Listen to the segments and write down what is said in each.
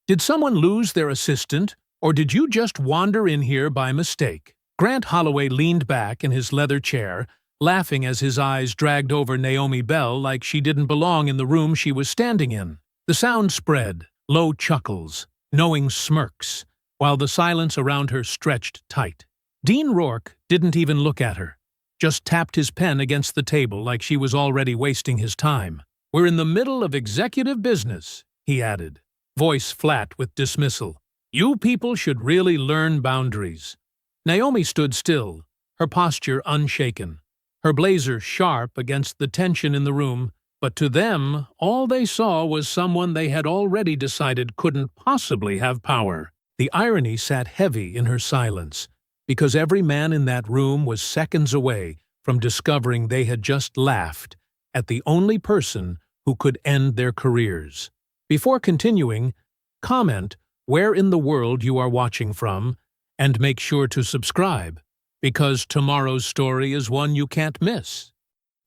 Did someone lose their assistant, or did you just wander in here by mistake? Grant Holloway leaned back in his leather chair, laughing as his eyes dragged over Naomi Bell like she didn't belong in the room she was standing in. The sound spread, low chuckles, knowing smirks, while the silence around her stretched tight. Dean Rourke didn't even look at her, just tapped his pen against the table like she was already wasting his time. "We're in the middle of executive business," he added, voice flat with dismissal. "You people should really learn boundaries." Naomi stood still, her posture unshaken, her blazer sharp against the tension in the room, but to them, all they saw was someone they had already decided couldn't possibly have power. The irony sat heavy in her silence, because every man in that room was seconds away from discovering they had just laughed at the only person who could end their careers. Before continuing, comment where in the world you are watching from, and make sure to subscribe, because tomorrow's story is one you can't miss.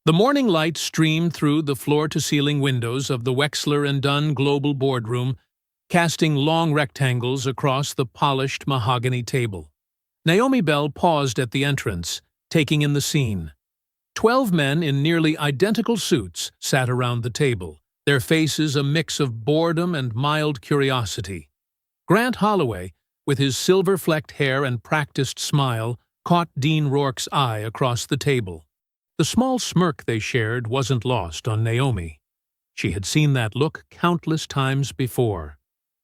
The morning light streamed through the floor-to-ceiling windows of the Wexler & Dunn Global Boardroom, casting long rectangles across the polished mahogany table. Naomi Bell paused at the entrance, taking in the scene. 12 men in nearly identical suits sat around the table, their faces a mix of boredom and mild curiosity. Grant Holloway, with his silver-flecked hair and practiced smile, caught Dean Rourke's eye across the table. The small smirk they shared wasn't lost on Naomi. She had seen that look countless times before.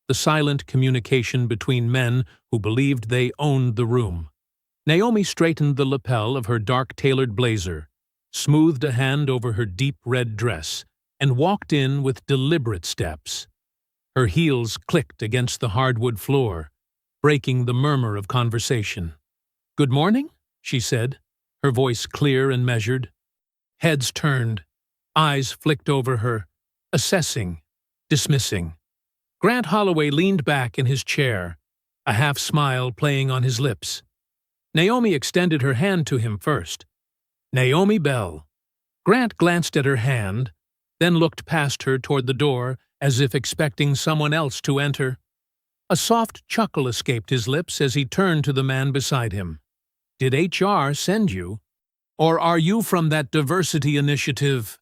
The silent communication between men who believed they owned the room. Naomi straightened the lapel of her dark-tailored blazer, smoothed a hand over her deep red dress, and walked in with deliberate steps. Her heels clicked against the hardwood floor, breaking the murmur of conversation. "Good morning," she said, her voice clear and measured. Heads turned, eyes flicked over her, assessing, dismissing. Grant Holloway leaned back in his chair, a half-smile playing on his lips. Naomi extended her hand to him first. "Naomi Bell." Grant glanced at her hand, then looked past her toward the door as if expecting someone else to enter. A soft chuckle escaped his lips as he turned to the man beside him. "Did HR send you? Or are you from that diversity initiative?"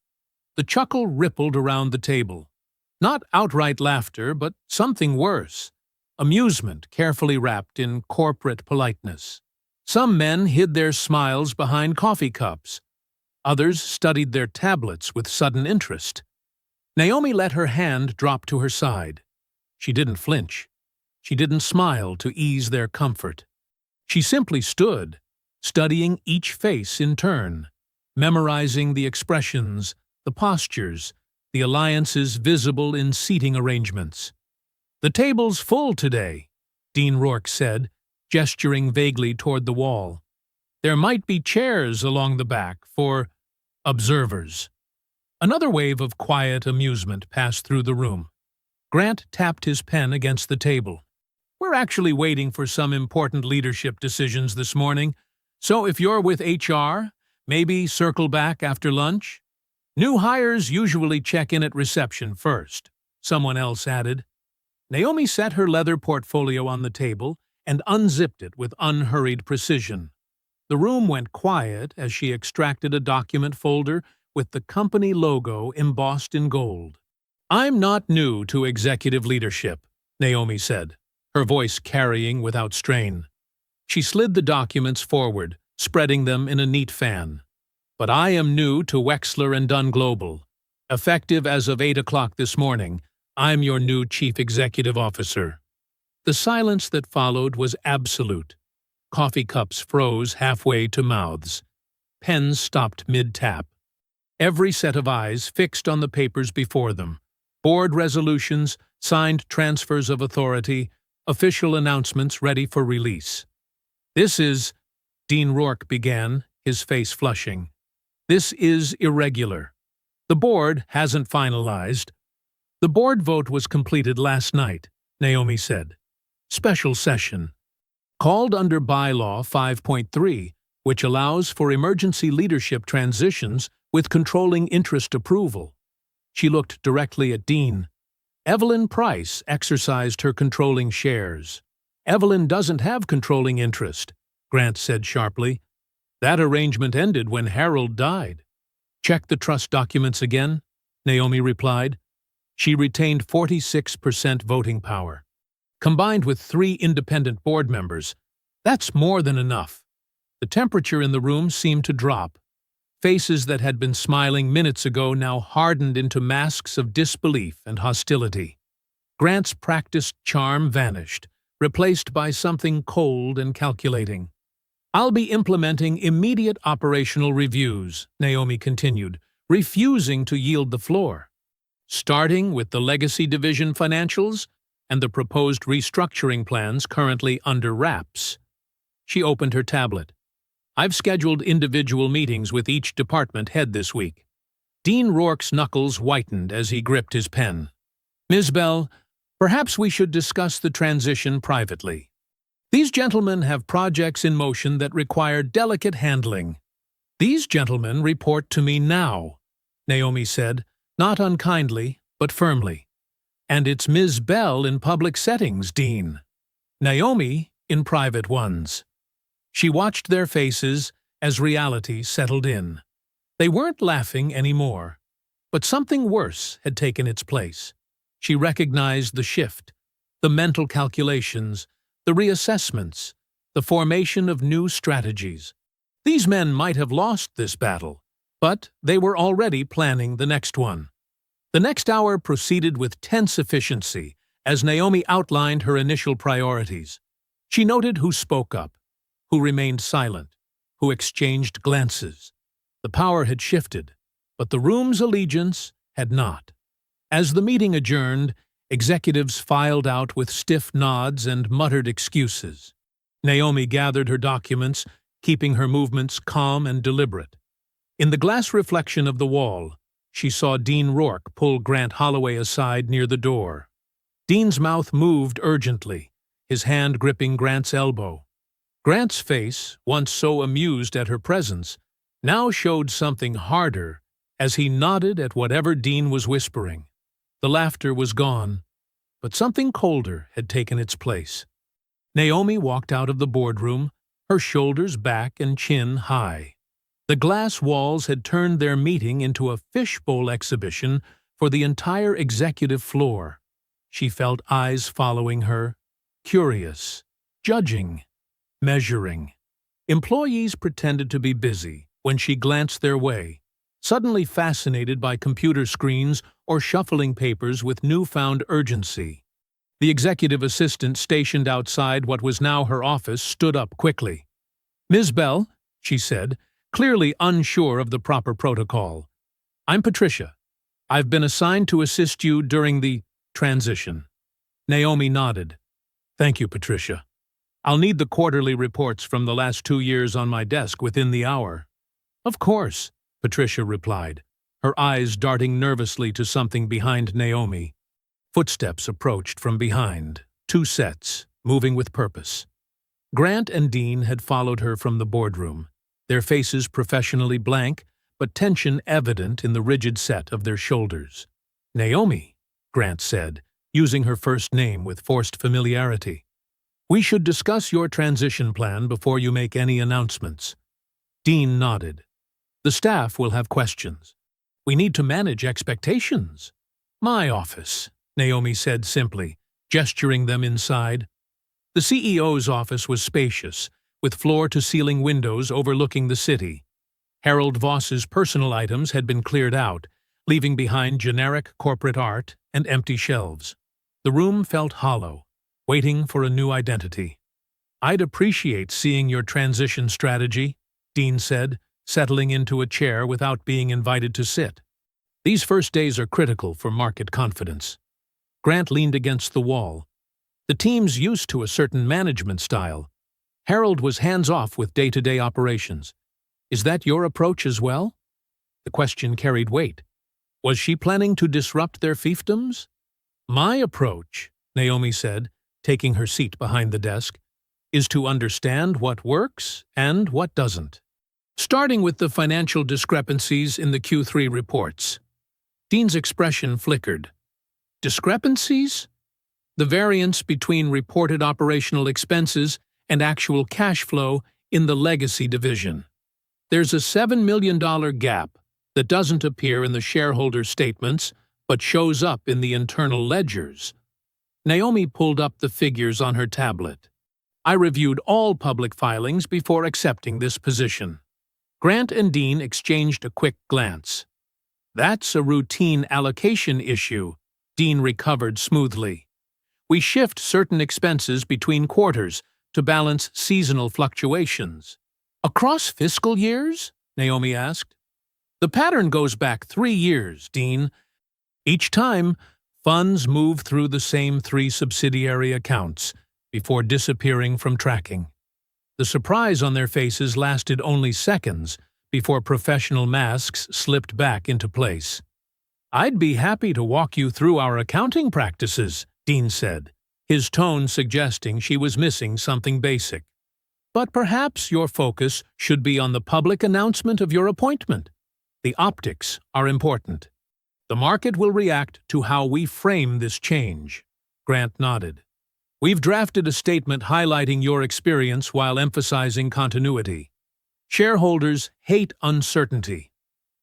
The chuckle rippled around the table. Not outright laughter, but something worse. Amusement carefully wrapped in corporate politeness. Some men hid their smiles behind coffee cups. Others studied their tablets with sudden interest. Naomi let her hand drop to her side. She didn't flinch. She didn't smile to ease their comfort. She simply stood, studying each face in turn, memorizing the expressions, the postures, the alliances visible in seating arrangements. "The table's full today," Dean Rourke said, gesturing vaguely toward the wall. "There might be chairs along the back for observers." Another wave of quiet amusement passed through the room. Grant tapped his pen against the table. "We're actually waiting for some important leadership decisions this morning, so if you're with HR, maybe circle back after lunch. New hires usually check in at reception first," someone else added. Naomi set her leather portfolio on the table and unzipped it with unhurried precision. The room went quiet as she extracted a document folder with the company logo embossed in gold. "I'm not new to executive leadership," Naomi said, her voice carrying without strain. She slid the documents forward, spreading them in a neat fan. "But I am new to Wexler & Dunn Global. Effective as of 8 o'clock this morning, I'm your new Chief Executive Officer." The silence that followed was absolute. Coffee cups froze halfway to mouths. Pens stopped mid-tap. Every set of eyes fixed on the papers before them. Board resolutions, signed transfers of authority, official announcements ready for release. "This is," Dean Rourke began, his face flushing. "This is irregular. The board hasn't finalized." "The board vote was completed last night," Naomi said. "Special session. Called under Bylaw 5.3, which allows for emergency leadership transitions with controlling interest approval." She looked directly at Dean. Evelyn Price exercised her controlling shares. Evelyn doesn't have controlling interest, Grant said sharply. That arrangement ended when Harold died. Check the trust documents again, Naomi replied. She retained 46% voting power. Combined with 3 independent board members, that's more than enough. The temperature in the room seemed to drop. Faces that had been smiling minutes ago now hardened into masks of disbelief and hostility. Grant's practiced charm vanished, replaced by something cold and calculating. I'll be implementing immediate operational reviews, Naomi continued, refusing to yield the floor. Starting with the Legacy Division financials and the proposed restructuring plans currently under wraps. She opened her tablet. I've scheduled individual meetings with each department head this week. Dean Rourke's knuckles whitened as he gripped his pen. Ms. Bell, perhaps we should discuss the transition privately. These gentlemen have projects in motion that require delicate handling. These gentlemen report to me now, Naomi said, not unkindly, but firmly. And it's Ms. Bell in public settings, Dean. Naomi in private ones. She watched their faces as reality settled in. They weren't laughing anymore, but something worse had taken its place. She recognized the shift, the mental calculations, the reassessments, the formation of new strategies. These men might have lost this battle, but they were already planning the next one. The next hour proceeded with tense efficiency as Naomi outlined her initial priorities. She noted who spoke up, who remained silent, who exchanged glances. The power had shifted, but the room's allegiance had not. As the meeting adjourned, executives filed out with stiff nods and muttered excuses. Naomi gathered her documents, keeping her movements calm and deliberate. In the glass reflection of the wall, she saw Dean Rourke pull Grant Holloway aside near the door. Dean's mouth moved urgently, his hand gripping Grant's elbow. Grant's face, once so amused at her presence, now showed something harder as he nodded at whatever Dean was whispering. The laughter was gone, but something colder had taken its place. Naomi walked out of the boardroom, her shoulders back and chin high. The glass walls had turned their meeting into a fishbowl exhibition for the entire executive floor. She felt eyes following her, curious, judging, measuring. Employees pretended to be busy when she glanced their way, suddenly fascinated by computer screens or shuffling papers with newfound urgency. The executive assistant stationed outside what was now her office stood up quickly. Ms. Bell, she said, clearly unsure of the proper protocol. I'm Patricia. I've been assigned to assist you during the transition. Naomi nodded. Thank you, Patricia. I'll need the quarterly reports from the last 2 years on my desk within the hour. Of course, Patricia replied, her eyes darting nervously to something behind Naomi. Footsteps approached from behind, 2 sets, moving with purpose. Grant and Dean had followed her from the boardroom, their faces professionally blank, but tension evident in the rigid set of their shoulders. Naomi, Grant said, using her first name with forced familiarity. We should discuss your transition plan before you make any announcements. Dean nodded. The staff will have questions. We need to manage expectations. My office, Naomi said simply, gesturing them inside. The CEO's office was spacious, with floor-to-ceiling windows overlooking the city. Harold Voss's personal items had been cleared out, leaving behind generic corporate art and empty shelves. The room felt hollow, waiting for a new identity. I'd appreciate seeing your transition strategy, Dean said, settling into a chair without being invited to sit. These first days are critical for market confidence. Grant leaned against the wall. The team's used to a certain management style. Harold was hands-off with day-to-day operations. Is that your approach as well? The question carried weight. Was she planning to disrupt their fiefdoms? My approach, Naomi said, taking her seat behind the desk, is to understand what works and what doesn't. Starting with the financial discrepancies in the Q3 reports. Dean's expression flickered. Discrepancies? The variance between reported operational expenses and actual cash flow in the legacy division. There's a $7 million gap that doesn't appear in the shareholder statements but shows up in the internal ledgers. Naomi pulled up the figures on her tablet. I reviewed all public filings before accepting this position. Grant and Dean exchanged a quick glance. That's a routine allocation issue, Dean recovered smoothly. We shift certain expenses between quarters to balance seasonal fluctuations. Across fiscal years? Naomi asked. The pattern goes back 3 years, Dean. Each time, funds move through the same 3 subsidiary accounts before disappearing from tracking. The surprise on their faces lasted only seconds before professional masks slipped back into place. I'd be happy to walk you through our accounting practices, Dean said, his tone suggesting she was missing something basic. But perhaps your focus should be on the public announcement of your appointment. The optics are important. The market will react to how we frame this change. Grant nodded. We've drafted a statement highlighting your experience while emphasizing continuity. Shareholders hate uncertainty.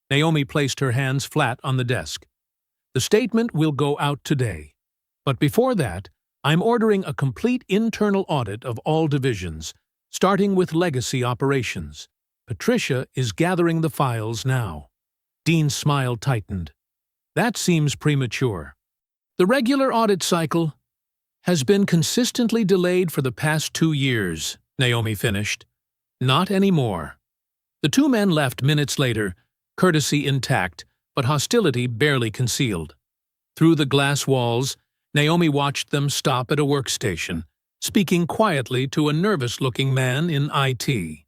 Naomi placed her hands flat on the desk. The statement will go out today. But before that, I'm ordering a complete internal audit of all divisions, starting with legacy operations. Patricia is gathering the files now. Dean's smile tightened. That seems premature. The regular audit cycle has been consistently delayed for the past 2 years, Naomi finished. Not anymore. The 2 men left minutes later, courtesy intact, but hostility barely concealed. Through the glass walls, Naomi watched them stop at a workstation, speaking quietly to a nervous-looking man in IT.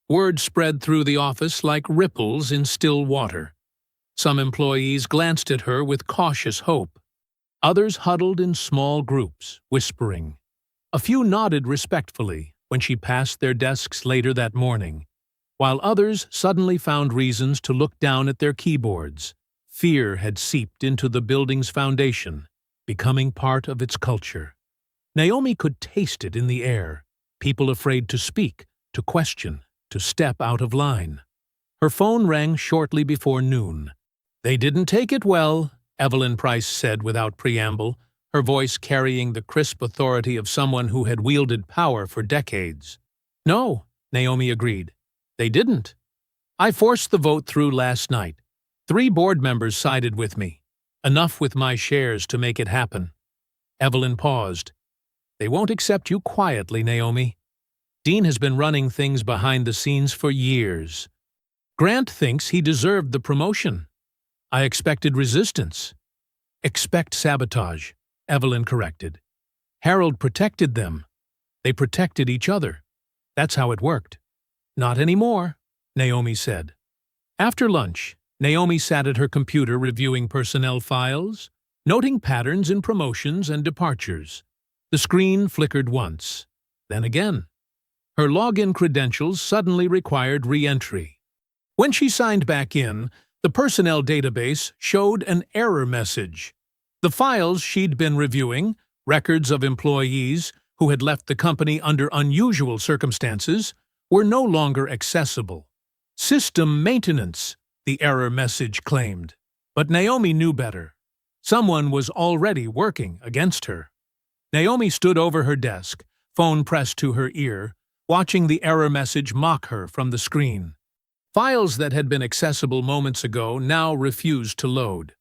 Word spread through the office like ripples in still water. Some employees glanced at her with cautious hope. Others huddled in small groups, whispering. A few nodded respectfully when she passed their desks later that morning, while others suddenly found reasons to look down at their keyboards. Fear had seeped into the building's foundation, becoming part of its culture. Naomi could taste it in the air, people afraid to speak, to question, to step out of line. Her phone rang shortly before noon. They didn't take it well, Evelyn Price said without preamble, her voice carrying the crisp authority of someone who had wielded power for decades. No, Naomi agreed. They didn't. I forced the vote through last night. 3 board members sided with me. Enough with my shares to make it happen. Evelyn paused. They won't accept you quietly, Naomi. Dean has been running things behind the scenes for years. Grant thinks he deserved the promotion. I expected resistance. Expect sabotage, Evelyn corrected. Harold protected them. They protected each other. That's how it worked. Not anymore, Naomi said. After lunch, Naomi sat at her computer reviewing personnel files, noting patterns in promotions and departures. The screen flickered once, then again. Her login credentials suddenly required re-entry. When she signed back in, the personnel database showed an error message. The files she'd been reviewing, records of employees who had left the company under unusual circumstances, were no longer accessible. System maintenance, the error message claimed. But Naomi knew better. Someone was already working against her. Naomi stood over her desk, phone pressed to her ear, watching the error message mock her from the screen. Files that had been accessible moments ago now refused to load.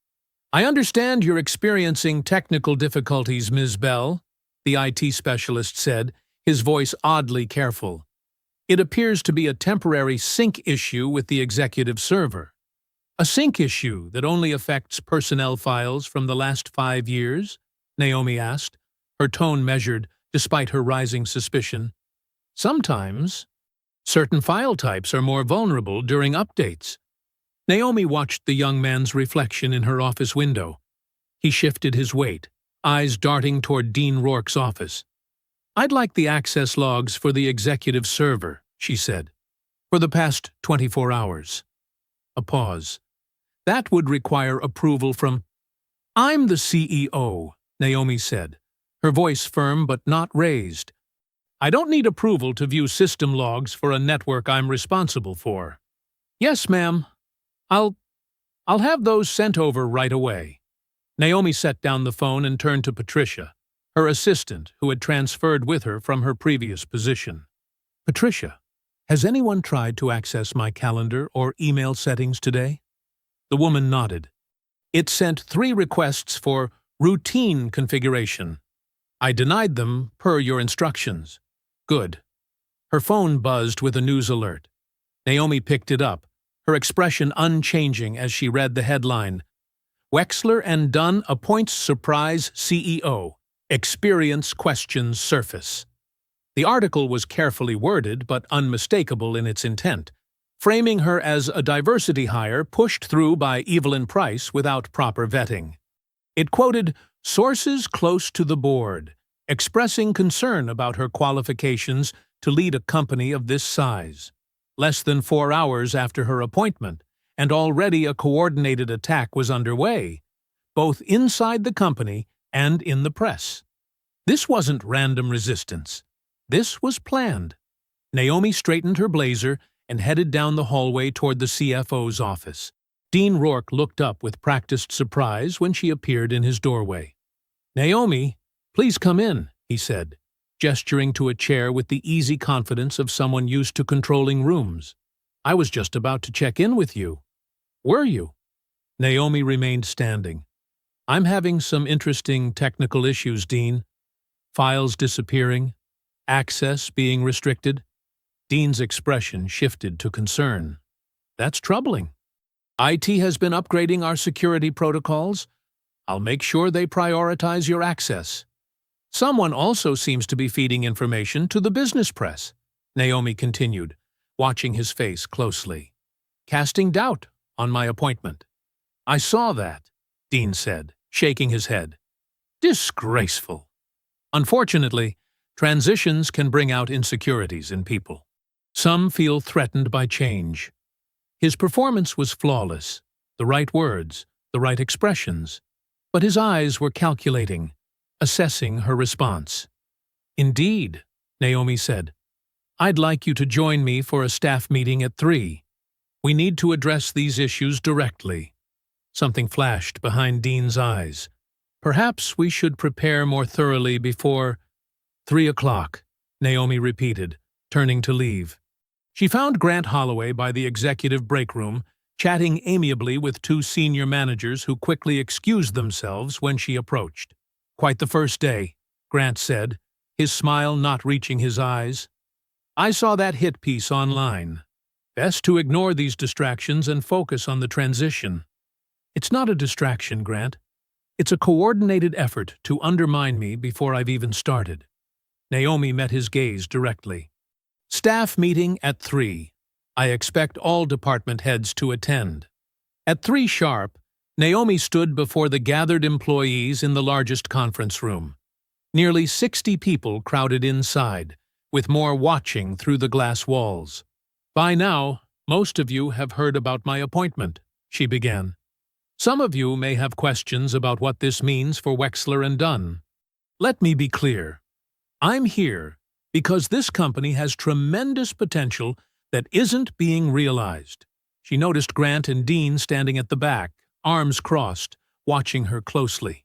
I understand you're experiencing technical difficulties, Ms. Bell, the IT specialist said, his voice oddly careful. It appears to be a temporary sync issue with the executive server. A sync issue that only affects personnel files from the last 5 years? Naomi asked, her tone measured despite her rising suspicion. Sometimes. Certain file types are more vulnerable during updates. Naomi watched the young man's reflection in her office window. He shifted his weight, eyes darting toward Dean Rourke's office. I'd like the access logs for the executive server, she said, for the past 24 hours. A pause. That would require approval from... I'm the CEO, Naomi said, her voice firm but not raised. I don't need approval to view system logs for a network I'm responsible for. Yes, ma'am. I'll have those sent over right away. Naomi set down the phone and turned to Patricia, her assistant, who had transferred with her from her previous position. Patricia, has anyone tried to access my calendar or email settings today? The woman nodded. It sent 3 requests for routine configuration. I denied them per your instructions. Good. Her phone buzzed with a news alert. Naomi picked it up, her expression unchanging as she read the headline. Wexler and Dunn appoints surprise CEO. Experience questions surface. The article was carefully worded but unmistakable in its intent, framing her as a diversity hire pushed through by Evelyn Price without proper vetting. It quoted sources close to the board, expressing concern about her qualifications to lead a company of this size. Less than 4 hours after her appointment, and already a coordinated attack was underway, both inside the company and in the press. This wasn't random resistance. This was planned. Naomi straightened her blazer and headed down the hallway toward the CFO's office. Dean Rourke looked up with practiced surprise when she appeared in his doorway. Naomi, please come in, he said, gesturing to a chair with the easy confidence of someone used to controlling rooms. I was just about to check in with you. Were you? Naomi remained standing. I'm having some interesting technical issues, Dean. Files disappearing, access being restricted. Dean's expression shifted to concern. That's troubling. IT has been upgrading our security protocols. I'll make sure they prioritize your access. Someone also seems to be feeding information to the business press, Naomi continued, watching his face closely. Casting doubt on my appointment. I saw that, Dean said, shaking his head. Disgraceful. Unfortunately, transitions can bring out insecurities in people. Some feel threatened by change. His performance was flawless, the right words, the right expressions, but his eyes were calculating, assessing her response. Indeed, Naomi said. I'd like you to join me for a staff meeting at 3. We need to address these issues directly. Something flashed behind Dean's eyes. Perhaps we should prepare more thoroughly before 3 o'clock, Naomi repeated, turning to leave. She found Grant Holloway by the executive break room, chatting amiably with 2 senior managers who quickly excused themselves when she approached. Quite the first day, Grant said, his smile not reaching his eyes. I saw that hit piece online. Best to ignore these distractions and focus on the transition. It's not a distraction, Grant. It's a coordinated effort to undermine me before I've even started. Naomi met his gaze directly. Staff meeting at 3. I expect all department heads to attend. At 3 sharp, Naomi stood before the gathered employees in the largest conference room. Nearly 60 people crowded inside, with more watching through the glass walls. By now, most of you have heard about my appointment, she began. Some of you may have questions about what this means for Wexler and Dunn. Let me be clear. I'm here because this company has tremendous potential that isn't being realized. She noticed Grant and Dean standing at the back, arms crossed, watching her closely.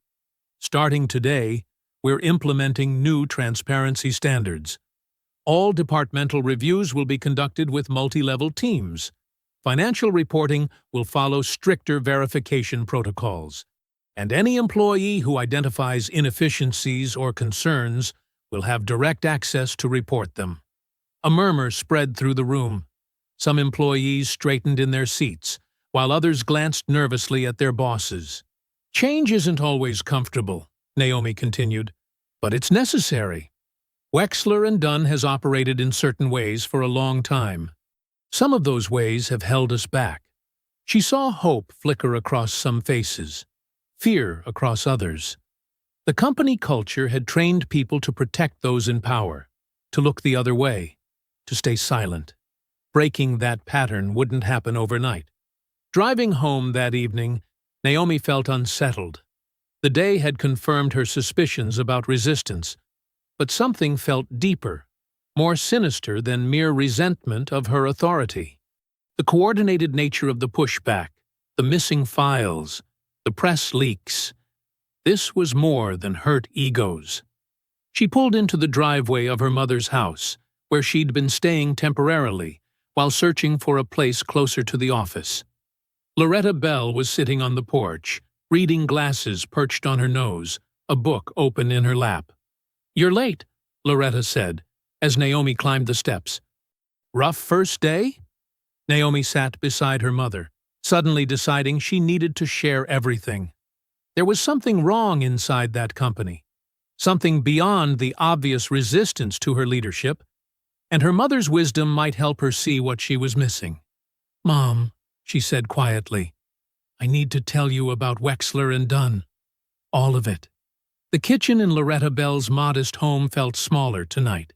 Starting today, we're implementing new transparency standards. All departmental reviews will be conducted with multi-level teams. Financial reporting will follow stricter verification protocols. And any employee who identifies inefficiencies or concerns will have direct access to report them. A murmur spread through the room. Some employees straightened in their seats, while others glanced nervously at their bosses. Change isn't always comfortable, Naomi continued, but it's necessary. Wexler and Dunn has operated in certain ways for a long time. Some of those ways have held us back. She saw hope flicker across some faces, fear across others. The company culture had trained people to protect those in power, to look the other way, to stay silent. Breaking that pattern wouldn't happen overnight. Driving home that evening, Naomi felt unsettled. The day had confirmed her suspicions about resistance, but something felt deeper, more sinister than mere resentment of her authority. The coordinated nature of the pushback, the missing files, the press leaks. This was more than hurt egos. She pulled into the driveway of her mother's house, where she'd been staying temporarily, while searching for a place closer to the office. Loretta Bell was sitting on the porch, reading glasses perched on her nose, a book open in her lap. "You're late," Loretta said, as Naomi climbed the steps. "Rough first day?" Naomi sat beside her mother, suddenly deciding she needed to share everything. There was something wrong inside that company, something beyond the obvious resistance to her leadership, and her mother's wisdom might help her see what she was missing. "Mom," she said quietly, "I need to tell you about Wexler and Dunn. All of it." The kitchen in Loretta Bell's modest home felt smaller tonight.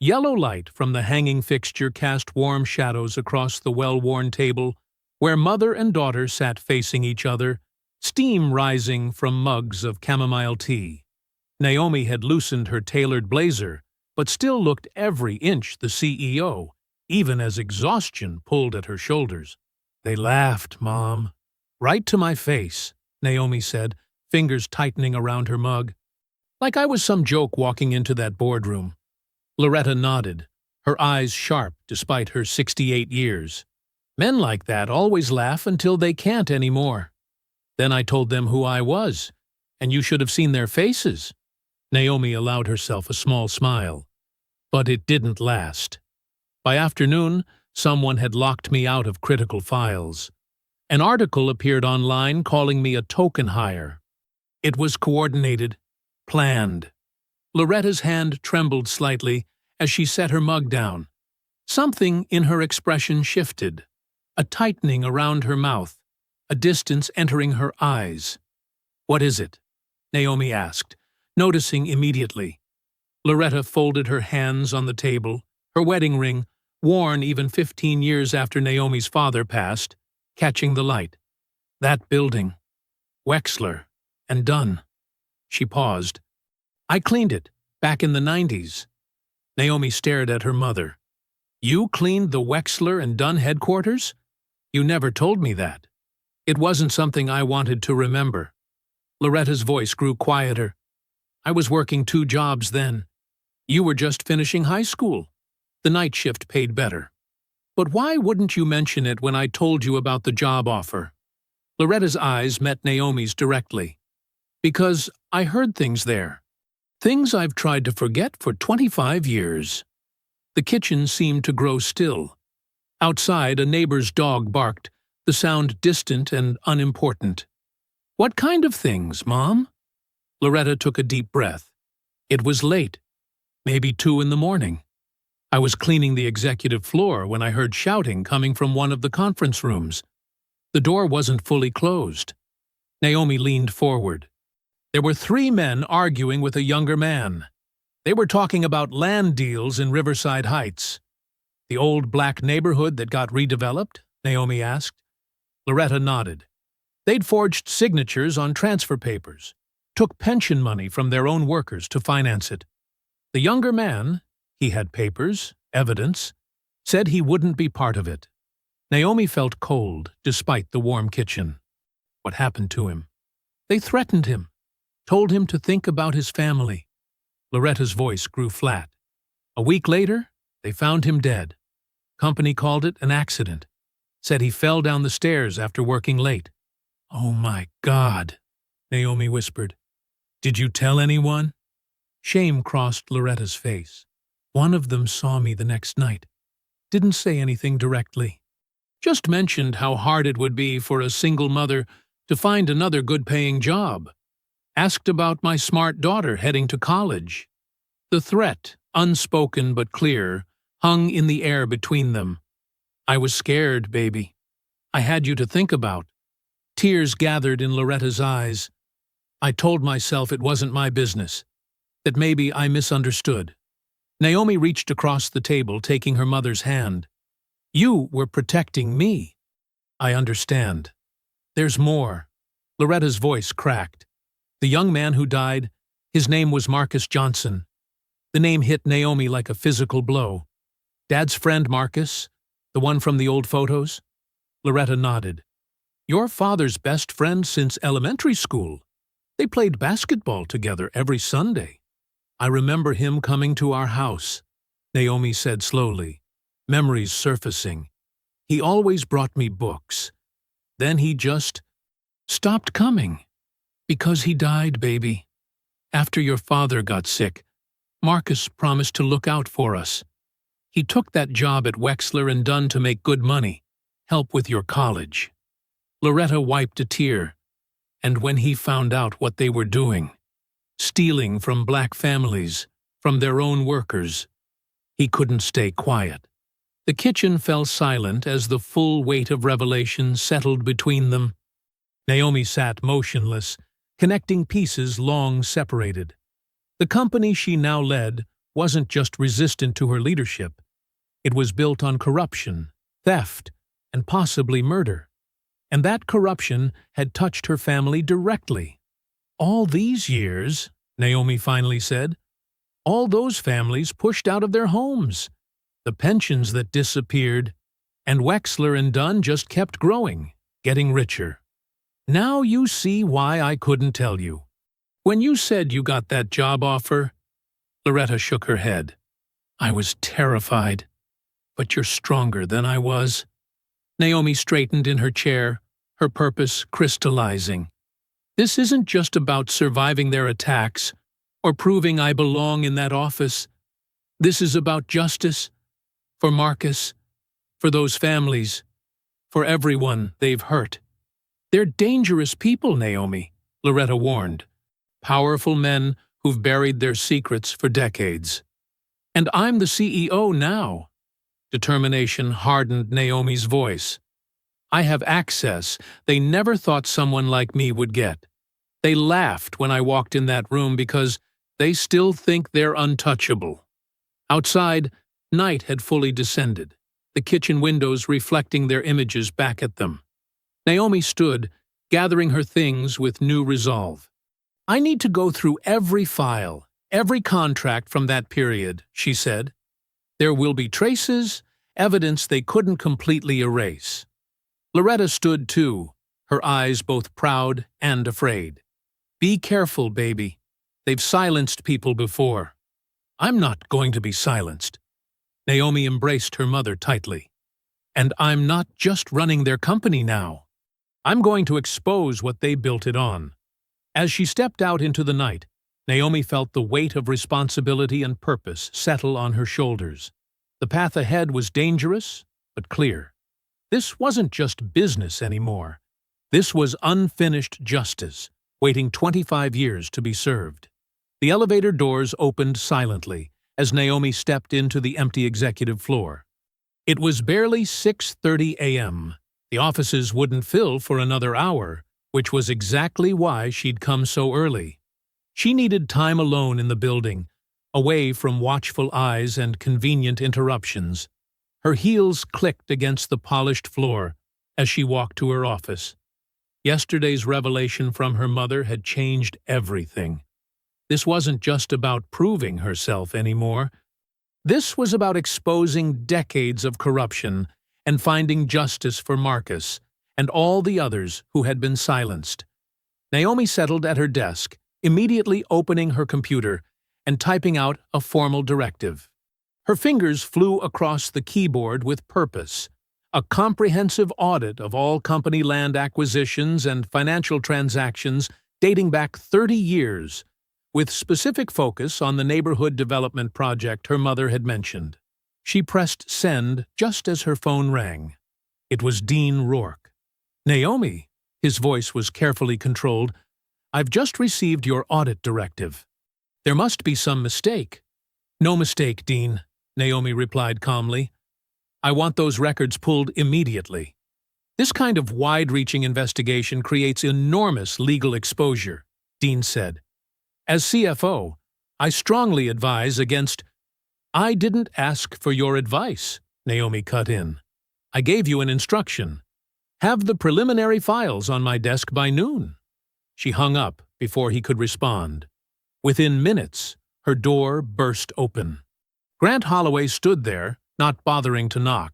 Yellow light from the hanging fixture cast warm shadows across the well-worn table, where mother and daughter sat facing each other, steam rising from mugs of chamomile tea. Naomi had loosened her tailored blazer, but still looked every inch the CEO, even as exhaustion pulled at her shoulders. "They laughed, Mom." "Right to my face," Naomi said, fingers tightening around her mug. "Like I was some joke walking into that boardroom." Loretta nodded, her eyes sharp despite her 68 years. "Men like that always laugh until they can't anymore. Then I told them who I was, and you should have seen their faces." Naomi allowed herself a small smile. But it didn't last. By afternoon, someone had locked me out of critical files. An article appeared online calling me a token hire. It was coordinated, planned. Loretta's hand trembled slightly as she set her mug down. Something in her expression shifted, a tightening around her mouth, a distance entering her eyes. "What is it?" Naomi asked, noticing immediately. Loretta folded her hands on the table, her wedding ring, worn even 15 years after Naomi's father passed, catching the light. "That building. Wexler and Dunn." She paused. "I cleaned it, back in the 90s. Naomi stared at her mother. "You cleaned the Wexler and Dunn headquarters? You never told me that." "It wasn't something I wanted to remember." Loretta's voice grew quieter. "I was working 2 jobs then. You were just finishing high school. The night shift paid better." "But why wouldn't you mention it when I told you about the job offer?" Loretta's eyes met Naomi's directly. "Because I heard things there. Things I've tried to forget for 25 years. The kitchen seemed to grow still. Outside, a neighbor's dog barked, the sound distant and unimportant. "What kind of things, Mom?" Loretta took a deep breath. "It was late. Maybe 2 in the morning. I was cleaning the executive floor when I heard shouting coming from one of the conference rooms. The door wasn't fully closed." Naomi leaned forward. "There were 3 men arguing with a younger man. They were talking about land deals in Riverside Heights." "The old black neighborhood that got redeveloped?" Naomi asked. Loretta nodded. "They'd forged signatures on transfer papers, took pension money from their own workers to finance it. The younger man, he had papers, evidence, said he wouldn't be part of it." Naomi felt cold despite the warm kitchen. "What happened to him?" "They threatened him, told him to think about his family." Loretta's voice grew flat. "A week later, they found him dead. Company called it an accident. Said he fell down the stairs after working late." "Oh my God," Naomi whispered. "Did you tell anyone?" Shame crossed Loretta's face. "One of them saw me the next night. Didn't say anything directly. Just mentioned how hard it would be for a single mother to find another good-paying job. Asked about my smart daughter heading to college." The threat, unspoken but clear, hung in the air between them. "I was scared, baby. I had you to think about." Tears gathered in Loretta's eyes. "I told myself it wasn't my business, that maybe I misunderstood." Naomi reached across the table, taking her mother's hand. "You were protecting me." "I understand. There's more." Loretta's voice cracked. The young man who died, his name was Marcus Johnson. The name hit Naomi like a physical blow. Dad's friend Marcus, the one from the old photos? Loretta nodded. Your father's best friend since elementary school. They played basketball together every Sunday. I remember him coming to our house, Naomi said slowly, memories surfacing. He always brought me books. Then he just stopped coming. Because he died, baby. After your father got sick, Marcus promised to look out for us. He took that job at Wexler and Dunn to make good money, help with your college. Loretta wiped a tear, and when he found out what they were doing, stealing from black families, from their own workers, he couldn't stay quiet. The kitchen fell silent as the full weight of revelation settled between them. Naomi sat motionless, connecting pieces long separated. The company she now led wasn't just resistant to her leadership. It was built on corruption, theft, and possibly murder. And that corruption had touched her family directly. All these years, Naomi finally said, all those families pushed out of their homes, the pensions that disappeared, and Wexler and Dunn just kept growing, getting richer. Now you see why I couldn't tell you. When you said you got that job offer, Loretta shook her head. I was terrified. But you're stronger than I was. Naomi straightened in her chair, her purpose crystallizing. This isn't just about surviving their attacks or proving I belong in that office. This is about justice for Marcus, for those families, for everyone they've hurt. They're dangerous people, Naomi, Loretta warned. Powerful men who've buried their secrets for decades. And I'm the CEO now. Determination hardened Naomi's voice. I have access they never thought someone like me would get. They laughed when I walked in that room because they still think they're untouchable. Outside, night had fully descended, the kitchen windows reflecting their images back at them. Naomi stood, gathering her things with new resolve. I need to go through every file, every contract from that period, she said. There will be traces, evidence they couldn't completely erase. Loretta stood too, her eyes both proud and afraid. Be careful, baby. They've silenced people before. I'm not going to be silenced. Naomi embraced her mother tightly. And I'm not just running their company now. I'm going to expose what they built it on. As she stepped out into the night, Naomi felt the weight of responsibility and purpose settle on her shoulders. The path ahead was dangerous, but clear. This wasn't just business anymore. This was unfinished justice, waiting 25 years to be served. The elevator doors opened silently as Naomi stepped into the empty executive floor. It was barely 6:30 a.m. The offices wouldn't fill for another hour, which was exactly why she'd come so early. She needed time alone in the building, away from watchful eyes and convenient interruptions. Her heels clicked against the polished floor as she walked to her office. Yesterday's revelation from her mother had changed everything. This wasn't just about proving herself anymore. This was about exposing decades of corruption and finding justice for Marcus and all the others who had been silenced. Naomi settled at her desk, immediately opening her computer and typing out a formal directive. Her fingers flew across the keyboard with purpose, a comprehensive audit of all company land acquisitions and financial transactions dating back 30 years, with specific focus on the neighborhood development project her mother had mentioned. She pressed send just as her phone rang. It was Dean Rourke. Naomi, his voice was carefully controlled, I've just received your audit directive. There must be some mistake. No mistake, Dean, Naomi replied calmly. I want those records pulled immediately. This kind of wide-reaching investigation creates enormous legal exposure, Dean said. As CFO, I strongly advise against— I didn't ask for your advice, Naomi cut in. I gave you an instruction. Have the preliminary files on my desk by noon. She hung up before he could respond. Within minutes, her door burst open. Grant Holloway stood there, not bothering to knock.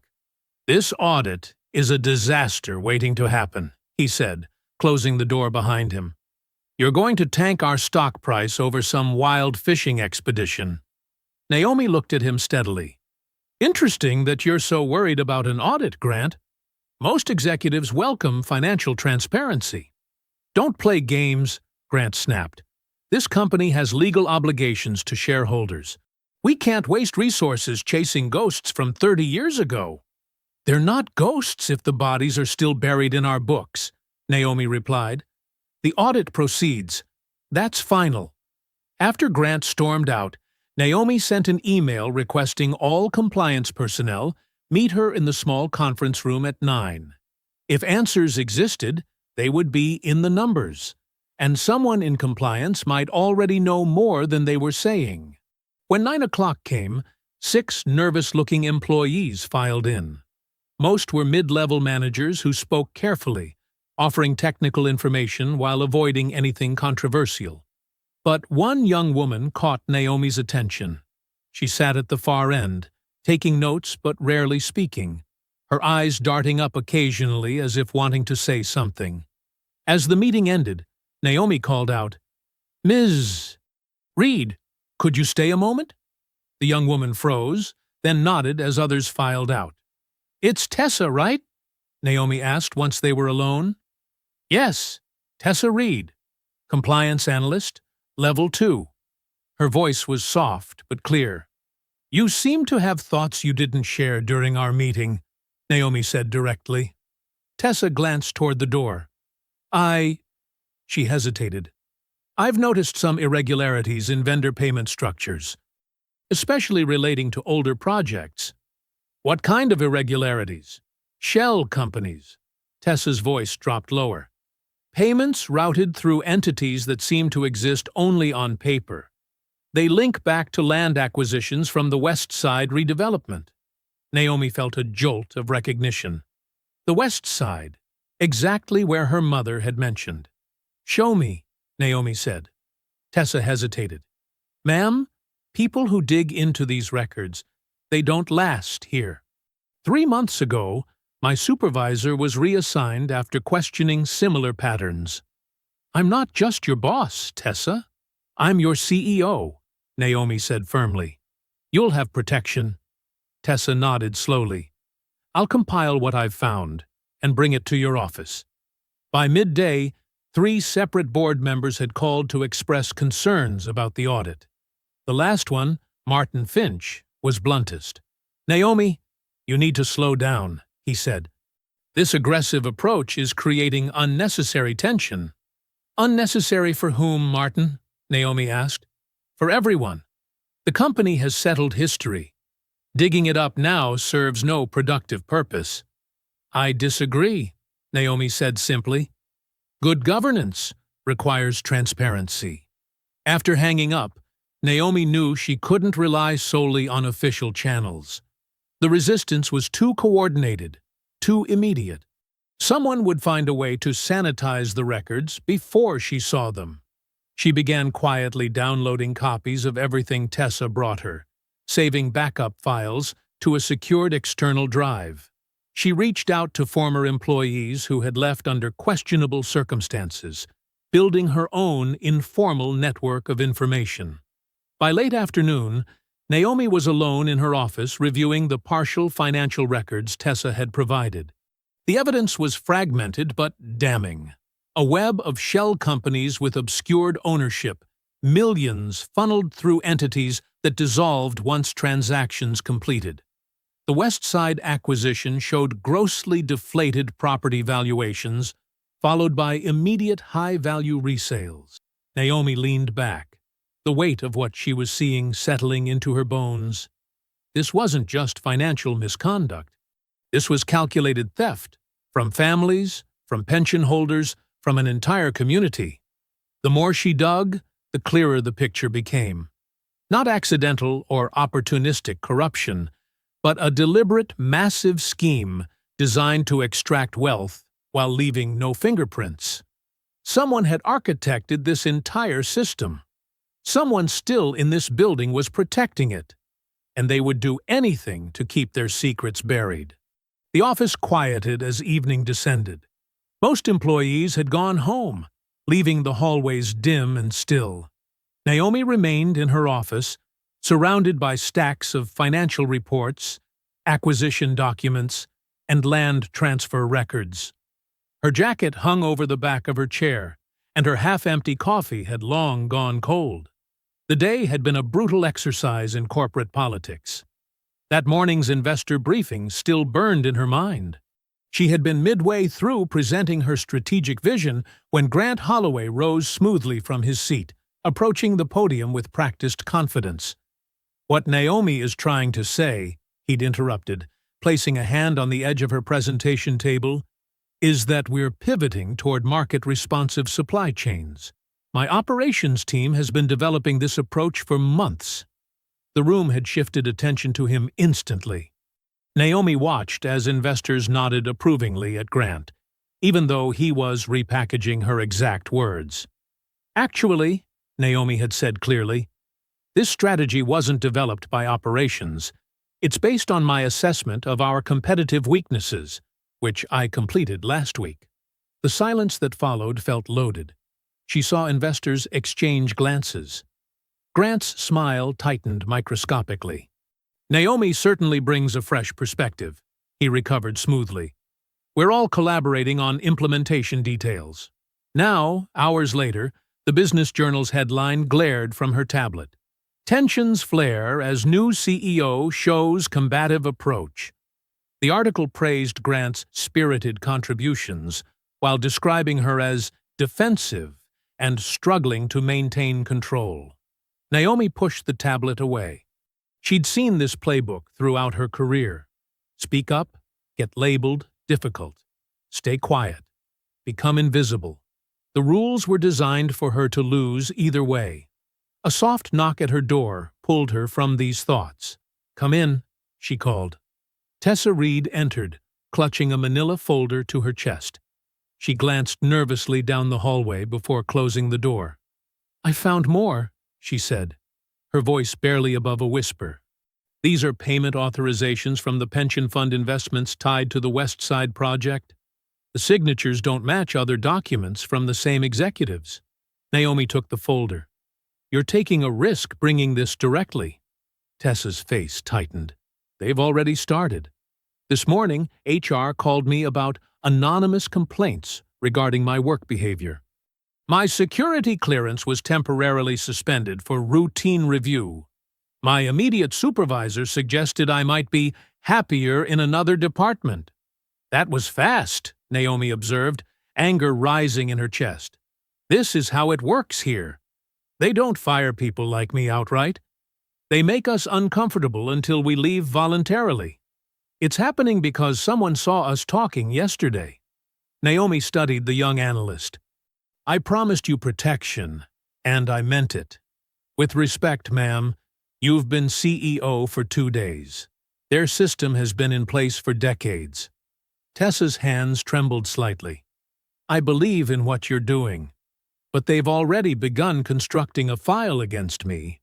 "This audit is a disaster waiting to happen," he said, closing the door behind him. "You're going to tank our stock price over some wild fishing expedition." Naomi looked at him steadily. "Interesting that you're so worried about an audit, Grant. Most executives welcome financial transparency." "Don't play games," Grant snapped. "This company has legal obligations to shareholders. We can't waste resources chasing ghosts from 30 years ago." "They're not ghosts if the bodies are still buried in our books," Naomi replied. "The audit proceeds. That's final." After Grant stormed out, Naomi sent an email requesting all compliance personnel meet her in the small conference room at 9. If answers existed, they would be in the numbers, and someone in compliance might already know more than they were saying. When 9 o'clock came, 6 nervous-looking employees filed in. Most were mid-level managers who spoke carefully, offering technical information while avoiding anything controversial. But one young woman caught Naomi's attention. She sat at the far end, taking notes but rarely speaking, her eyes darting up occasionally as if wanting to say something. As the meeting ended, Naomi called out, "Ms. Reed, could you stay a moment?" The young woman froze, then nodded as others filed out. "It's Tessa, right?" Naomi asked once they were alone. "Yes, Tessa Reed, compliance analyst, level 2. Her voice was soft but clear. "You seem to have thoughts you didn't share during our meeting," Naomi said directly. Tessa glanced toward the door. She hesitated. "I've noticed some irregularities in vendor payment structures, especially relating to older projects." "What kind of irregularities?" "Shell companies." Tessa's voice dropped lower. "Payments routed through entities that seem to exist only on paper. They link back to land acquisitions from the West Side redevelopment." Naomi felt a jolt of recognition. The West Side, exactly where her mother had mentioned. "Show me," Naomi said. Tessa hesitated. "Ma'am, people who dig into these records, they don't last here. 3 months ago, my supervisor was reassigned after questioning similar patterns." "I'm not just your boss, Tessa. I'm your CEO," Naomi said firmly. "You'll have protection." Tessa nodded slowly. "I'll compile what I've found and bring it to your office." By midday, 3 separate board members had called to express concerns about the audit. The last one, Martin Finch, was bluntest. "Naomi, you need to slow down," he said. "This aggressive approach is creating unnecessary tension." "Unnecessary for whom, Martin?" Naomi asked. "For everyone. The company has settled history. Digging it up now serves no productive purpose." "I disagree," Naomi said simply. "Good governance requires transparency." After hanging up, Naomi knew she couldn't rely solely on official channels. The resistance was too coordinated, too immediate. Someone would find a way to sanitize the records before she saw them. She began quietly downloading copies of everything Tessa brought her, saving backup files to a secured external drive. She reached out to former employees who had left under questionable circumstances, building her own informal network of information. By late afternoon, Naomi was alone in her office reviewing the partial financial records Tessa had provided. The evidence was fragmented but damning. A web of shell companies with obscured ownership, millions funneled through entities that dissolved once transactions completed. The West Side acquisition showed grossly deflated property valuations, followed by immediate high-value resales. Naomi leaned back, the weight of what she was seeing settling into her bones. This wasn't just financial misconduct. This was calculated theft, from families, from pension holders, from an entire community. The more she dug, the clearer the picture became. Not accidental or opportunistic corruption, but a deliberate, massive scheme designed to extract wealth while leaving no fingerprints. Someone had architected this entire system. Someone still in this building was protecting it, and they would do anything to keep their secrets buried. The office quieted as evening descended. Most employees had gone home, leaving the hallways dim and still. Naomi remained in her office, surrounded by stacks of financial reports, acquisition documents, and land transfer records. Her jacket hung over the back of her chair, and her half-empty coffee had long gone cold. The day had been a brutal exercise in corporate politics. That morning's investor briefing still burned in her mind. She had been midway through presenting her strategic vision when Grant Holloway rose smoothly from his seat, approaching the podium with practiced confidence. "What Naomi is trying to say," he'd interrupted, placing a hand on the edge of her presentation table, "is that we're pivoting toward market-responsive supply chains. My operations team has been developing this approach for months." The room had shifted attention to him instantly. Naomi watched as investors nodded approvingly at Grant, even though he was repackaging her exact words. "Actually," Naomi had said clearly, "this strategy wasn't developed by operations. It's based on my assessment of our competitive weaknesses, which I completed last week." The silence that followed felt loaded. She saw investors exchange glances. Grant's smile tightened microscopically. "Naomi certainly brings a fresh perspective," he recovered smoothly. "We're all collaborating on implementation details." Now, hours later, the Business Journal's headline glared from her tablet. "Tensions flare as new CEO shows combative approach." The article praised Grant's spirited contributions while describing her as defensive and struggling to maintain control. Naomi pushed the tablet away. She'd seen this playbook throughout her career. Speak up, get labeled, difficult. Stay quiet. Become invisible. The rules were designed for her to lose either way. A soft knock at her door pulled her from these thoughts. "Come in," she called. Tessa Reed entered, clutching a manila folder to her chest. She glanced nervously down the hallway before closing the door. "I found more," she said, her voice barely above a whisper. "These are payment authorizations from the pension fund investments tied to the West Side project. The signatures don't match other documents from the same executives." Naomi took the folder. "You're taking a risk bringing this directly." Tessa's face tightened. "They've already started. This morning, HR called me about anonymous complaints regarding my work behavior. My security clearance was temporarily suspended for routine review. My immediate supervisor suggested I might be happier in another department." "That was fast," Naomi observed, anger rising in her chest. "This is how it works here. They don't fire people like me outright. They make us uncomfortable until we leave voluntarily. It's happening because someone saw us talking yesterday." Naomi studied the young analyst. "I promised you protection, and I meant it. With respect, ma'am, you've been CEO for 2 days. Their system has been in place for decades." Tessa's hands trembled slightly. "I believe in what you're doing, but they've already begun constructing a file against me.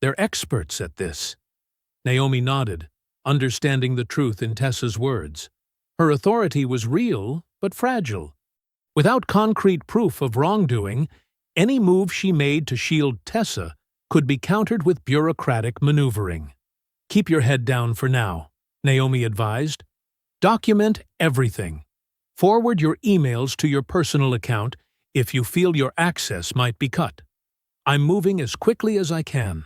They're experts at this." Naomi nodded, understanding the truth in Tessa's words. Her authority was real, but fragile. Without concrete proof of wrongdoing, any move she made to shield Tessa could be countered with bureaucratic maneuvering. "Keep your head down for now," Naomi advised. "Document everything. Forward your emails to your personal account if you feel your access might be cut. I'm moving as quickly as I can."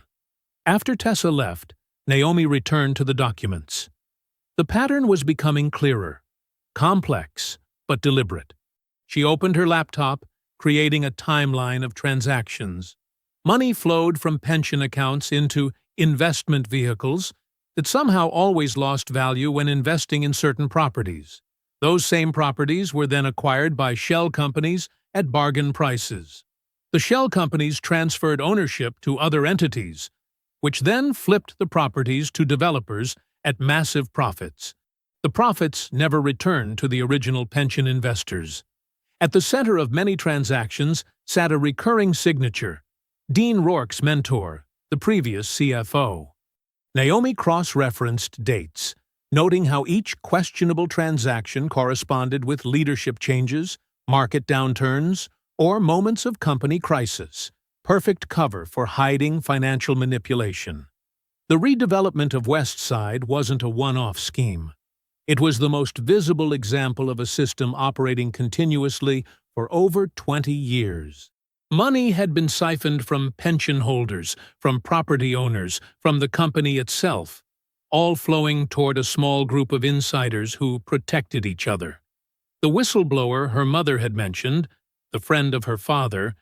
After Tessa left, Naomi returned to the documents. The pattern was becoming clearer, complex, but deliberate. She opened her laptop, creating a timeline of transactions. Money flowed from pension accounts into investment vehicles that somehow always lost value when investing in certain properties. Those same properties were then acquired by shell companies at bargain prices. The shell companies transferred ownership to other entities, which then flipped the properties to developers at massive profits. The profits never returned to the original pension investors. At the center of many transactions sat a recurring signature, Dean Rourke's mentor, the previous CFO. Naomi cross-referenced dates, noting how each questionable transaction corresponded with leadership changes, market downturns, or moments of company crisis. Perfect cover for hiding financial manipulation. The redevelopment of West Side wasn't a one-off scheme. It was the most visible example of a system operating continuously for over 20 years. Money had been siphoned from pension holders, from property owners, from the company itself, all flowing toward a small group of insiders who protected each other. The whistleblower her mother had mentioned, the friend of her father,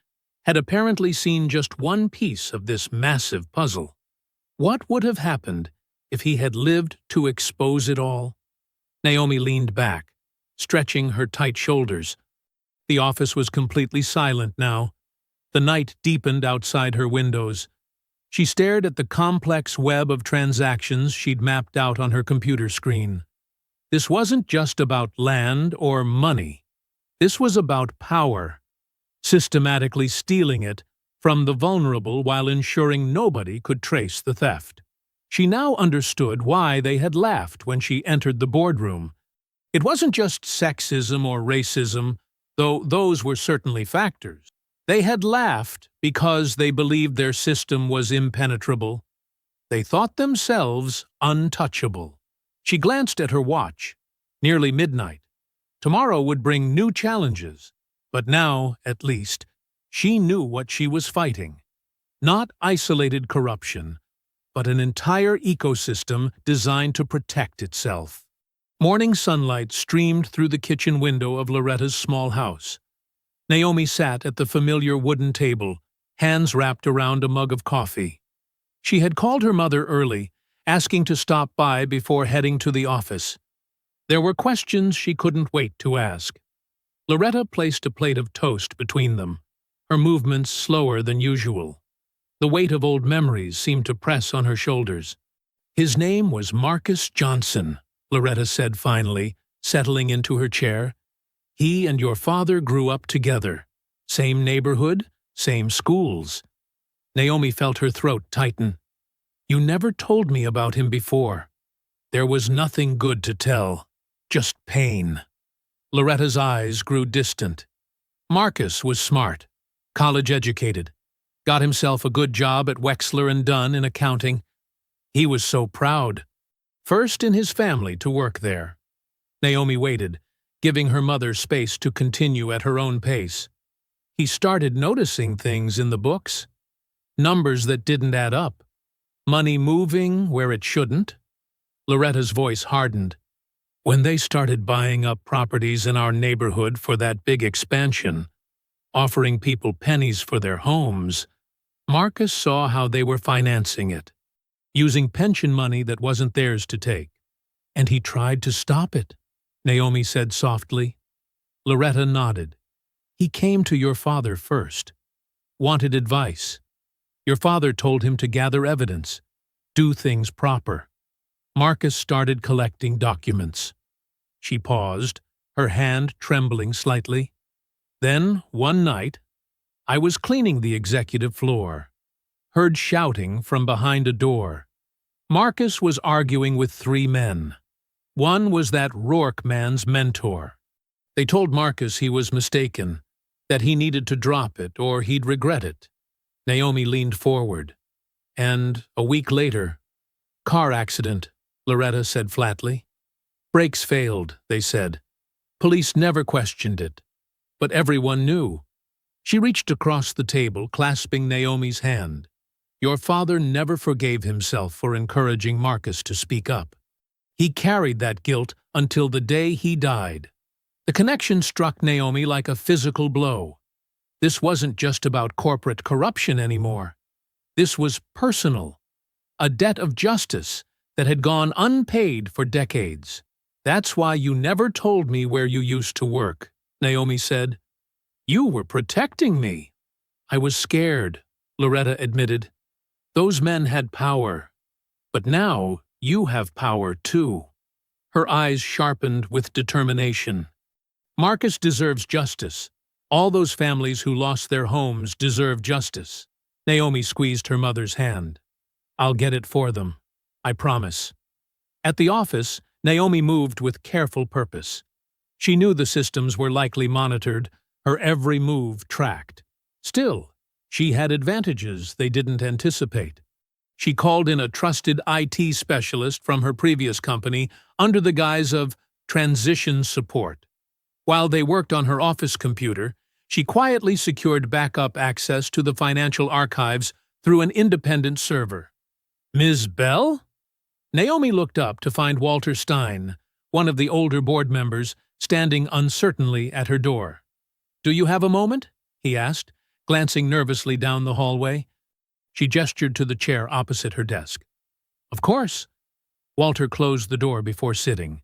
had apparently seen just one piece of this massive puzzle. What would have happened if he had lived to expose it all? Naomi leaned back, stretching her tight shoulders. The office was completely silent now. The night deepened outside her windows. She stared at the complex web of transactions she'd mapped out on her computer screen. This wasn't just about land or money. This was about power, systematically stealing it from the vulnerable while ensuring nobody could trace the theft. She now understood why they had laughed when she entered the boardroom. It wasn't just sexism or racism, though those were certainly factors. They had laughed because they believed their system was impenetrable. They thought themselves untouchable. She glanced at her watch. Nearly midnight. Tomorrow would bring new challenges, but now, at least, she knew what she was fighting. Not isolated corruption, but an entire ecosystem designed to protect itself. Morning sunlight streamed through the kitchen window of Loretta's small house. Naomi sat at the familiar wooden table, hands wrapped around a mug of coffee. She had called her mother early, asking to stop by before heading to the office. There were questions she couldn't wait to ask. Loretta placed a plate of toast between them, her movements slower than usual. The weight of old memories seemed to press on her shoulders. His name was Marcus Johnson, Loretta said finally, settling into her chair. He and your father grew up together. Same neighborhood, same schools. Naomi felt her throat tighten. You never told me about him before. There was nothing good to tell, just pain. Loretta's eyes grew distant. Marcus was smart, college-educated, got himself a good job at Wexler and Dunn in accounting. He was so proud. First in his family to work there. Naomi waited, giving her mother space to continue at her own pace. He started noticing things in the books. Numbers that didn't add up. Money moving where it shouldn't. Loretta's voice hardened. When they started buying up properties in our neighborhood for that big expansion, offering people pennies for their homes, Marcus saw how they were financing it, using pension money that wasn't theirs to take. And he tried to stop it, Naomi said softly. Loretta nodded. He came to your father first. Wanted advice. Your father told him to gather evidence, do things proper. Marcus started collecting documents. She paused, her hand trembling slightly. Then, one night, I was cleaning the executive floor. Heard shouting from behind a door. Marcus was arguing with 3 men. One was that Rourke man's mentor. They told Marcus he was mistaken, that he needed to drop it or he'd regret it. Naomi leaned forward. And, a week later, car accident, Loretta said flatly. Brakes failed, they said. Police never questioned it. But everyone knew. She reached across the table, clasping Naomi's hand. Your father never forgave himself for encouraging Marcus to speak up. He carried that guilt until the day he died. The connection struck Naomi like a physical blow. This wasn't just about corporate corruption anymore. This was personal. A debt of justice that had gone unpaid for decades. That's why you never told me where you used to work, Naomi said. You were protecting me. I was scared, Loretta admitted. Those men had power. But now you have power too. Her eyes sharpened with determination. Marcus deserves justice. All those families who lost their homes deserve justice. Naomi squeezed her mother's hand. I'll get it for them. I promise. At the office, Naomi moved with careful purpose. She knew the systems were likely monitored, her every move tracked. Still, she had advantages they didn't anticipate. She called in a trusted IT specialist from her previous company under the guise of transition support. While they worked on her office computer, she quietly secured backup access to the financial archives through an independent server. Ms. Bell? Naomi looked up to find Walter Stein, one of the older board members, standing uncertainly at her door. Do you have a moment? He asked, glancing nervously down the hallway. She gestured to the chair opposite her desk. Of course. Walter closed the door before sitting.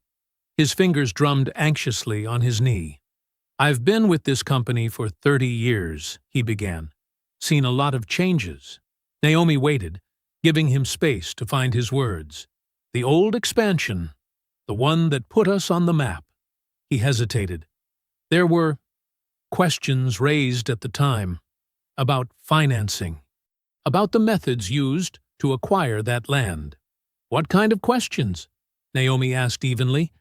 His fingers drummed anxiously on his knee. I've been with this company for 30 years, he began. Seen a lot of changes. Naomi waited, giving him space to find his words. The old expansion, the one that put us on the map. He hesitated. There were questions raised at the time about financing, about the methods used to acquire that land. What kind of questions? Naomi asked evenly.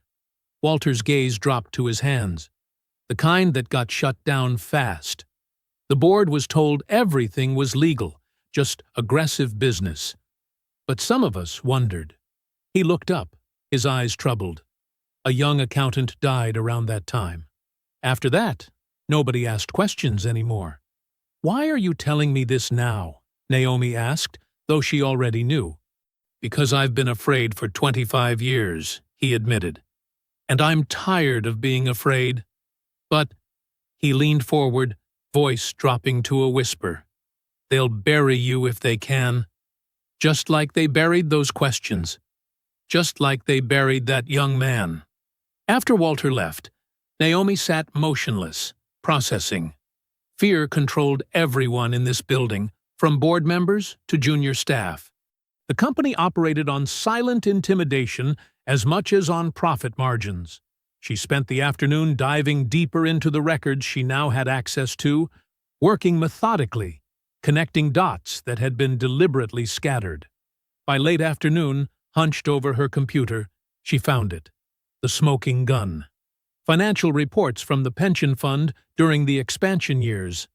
Walter's gaze dropped to his hands. The kind that got shut down fast. The board was told everything was legal, just aggressive business. But some of us wondered. He looked up, his eyes troubled. A young accountant died around that time. After that, nobody asked questions anymore. Why are you telling me this now? Naomi asked, though she already knew. Because I've been afraid for 25 years, he admitted. And I'm tired of being afraid. But, he leaned forward, voice dropping to a whisper. They'll bury you if they can. Just like they buried those questions. Just like they buried that young man. After Walter left, Naomi sat motionless, processing. Fear controlled everyone in this building, from board members to junior staff. The company operated on silent intimidation as much as on profit margins. She spent the afternoon diving deeper into the records she now had access to, working methodically, connecting dots that had been deliberately scattered. By late afternoon, hunched over her computer, she found it. The smoking gun. Financial reports from the pension fund during the expansion years.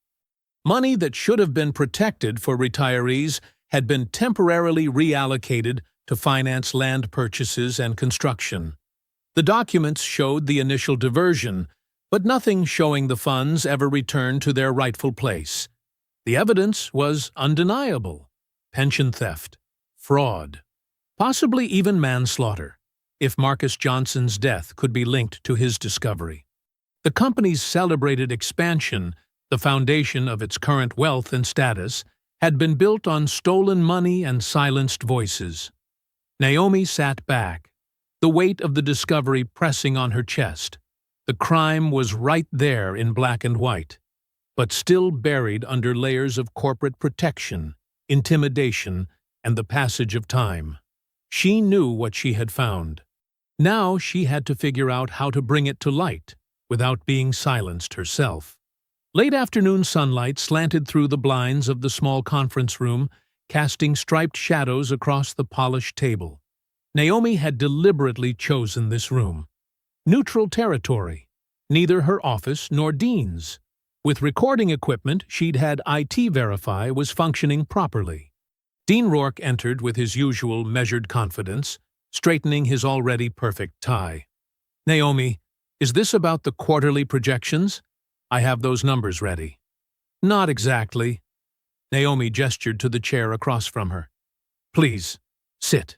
Money that should have been protected for retirees had been temporarily reallocated to finance land purchases and construction. The documents showed the initial diversion, but nothing showing the funds ever returned to their rightful place. The evidence was undeniable. Pension theft, fraud, possibly even manslaughter, if Marcus Johnson's death could be linked to his discovery. The company's celebrated expansion, the foundation of its current wealth and status, had been built on stolen money and silenced voices. Naomi sat back, the weight of the discovery pressing on her chest. The crime was right there in black and white, but still buried under layers of corporate protection, intimidation, and the passage of time. She knew what she had found. Now she had to figure out how to bring it to light without being silenced herself. Late afternoon sunlight slanted through the blinds of the small conference room, casting striped shadows across the polished table. Naomi had deliberately chosen this room. Neutral territory, neither her office nor Dean's. With recording equipment she'd had IT verify was functioning properly. Dean Rourke entered with his usual measured confidence, straightening his already perfect tie. Naomi, is this about the quarterly projections? I have those numbers ready. Not exactly. Naomi gestured to the chair across from her. Please, sit.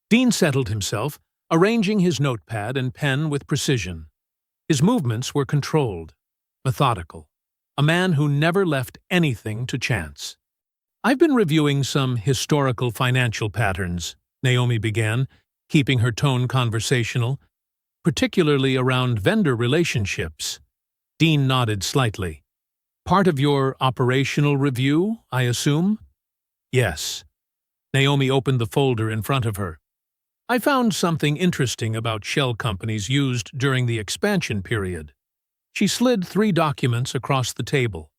Dean settled himself, arranging his notepad and pen with precision. His movements were controlled, methodical. A man who never left anything to chance. I've been reviewing some historical financial patterns, Naomi began, keeping her tone conversational, particularly around vendor relationships. Dean nodded slightly. Part of your operational review, I assume? Yes. Naomi opened the folder in front of her. I found something interesting about shell companies used during the expansion period. She slid 3 documents across the table.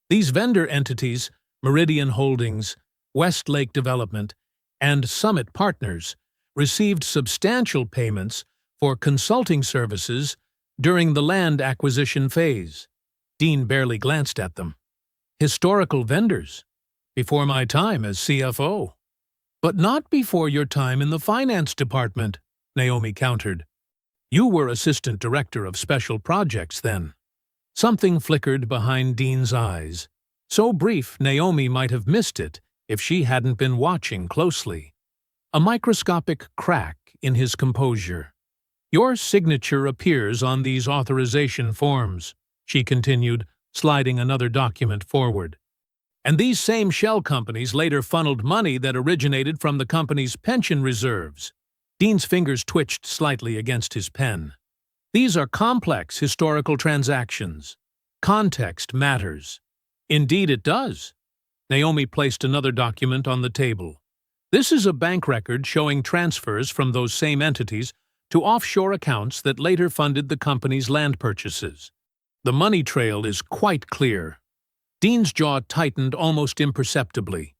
These vendor entities, Meridian Holdings, Westlake Development, and Summit Partners, received substantial payments for consulting services during the land acquisition phase. Dean barely glanced at them. Historical vendors. Before my time as CFO. But not before your time in the finance department, Naomi countered. You were assistant director of special projects then. Something flickered behind Dean's eyes. So brief, Naomi might have missed it if she hadn't been watching closely. A microscopic crack in his composure. Your signature appears on these authorization forms, she continued, sliding another document forward. And these same shell companies later funneled money that originated from the company's pension reserves. Dean's fingers twitched slightly against his pen. These are complex historical transactions. Context matters. Indeed it does. Naomi placed another document on the table. This is a bank record showing transfers from those same entities to offshore accounts that later funded the company's land purchases. The money trail is quite clear. Dean's jaw tightened almost imperceptibly.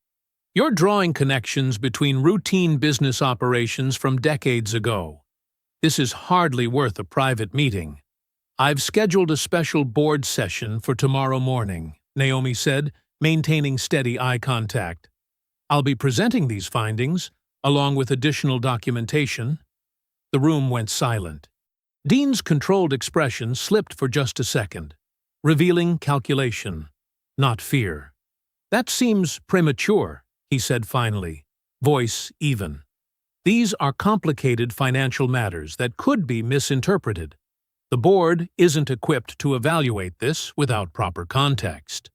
You're drawing connections between routine business operations from decades ago. This is hardly worth a private meeting. I've scheduled a special board session for tomorrow morning, Naomi said, maintaining steady eye contact. I'll be presenting these findings, along with additional documentation. The room went silent. Dean's controlled expression slipped for just a second, revealing calculation, not fear. That seems premature, he said finally, voice even. These are complicated financial matters that could be misinterpreted. The board isn't equipped to evaluate this without proper context.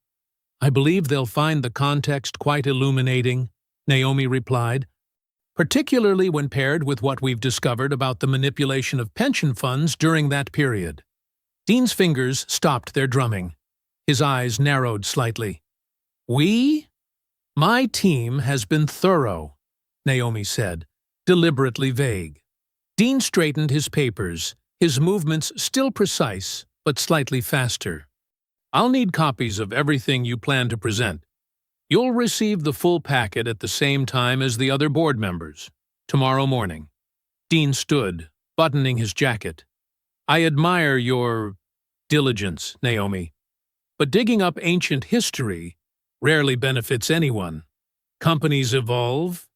I believe they'll find the context quite illuminating, Naomi replied, particularly when paired with what we've discovered about the manipulation of pension funds during that period. Dean's fingers stopped their drumming. His eyes narrowed slightly. We? My team has been thorough, Naomi said, deliberately vague. Dean straightened his papers, his movements still precise, but slightly faster. I'll need copies of everything you plan to present. You'll receive the full packet at the same time as the other board members, tomorrow morning. Dean stood, buttoning his jacket. I admire your diligence, Naomi. But digging up ancient history rarely benefits anyone. Companies evolve,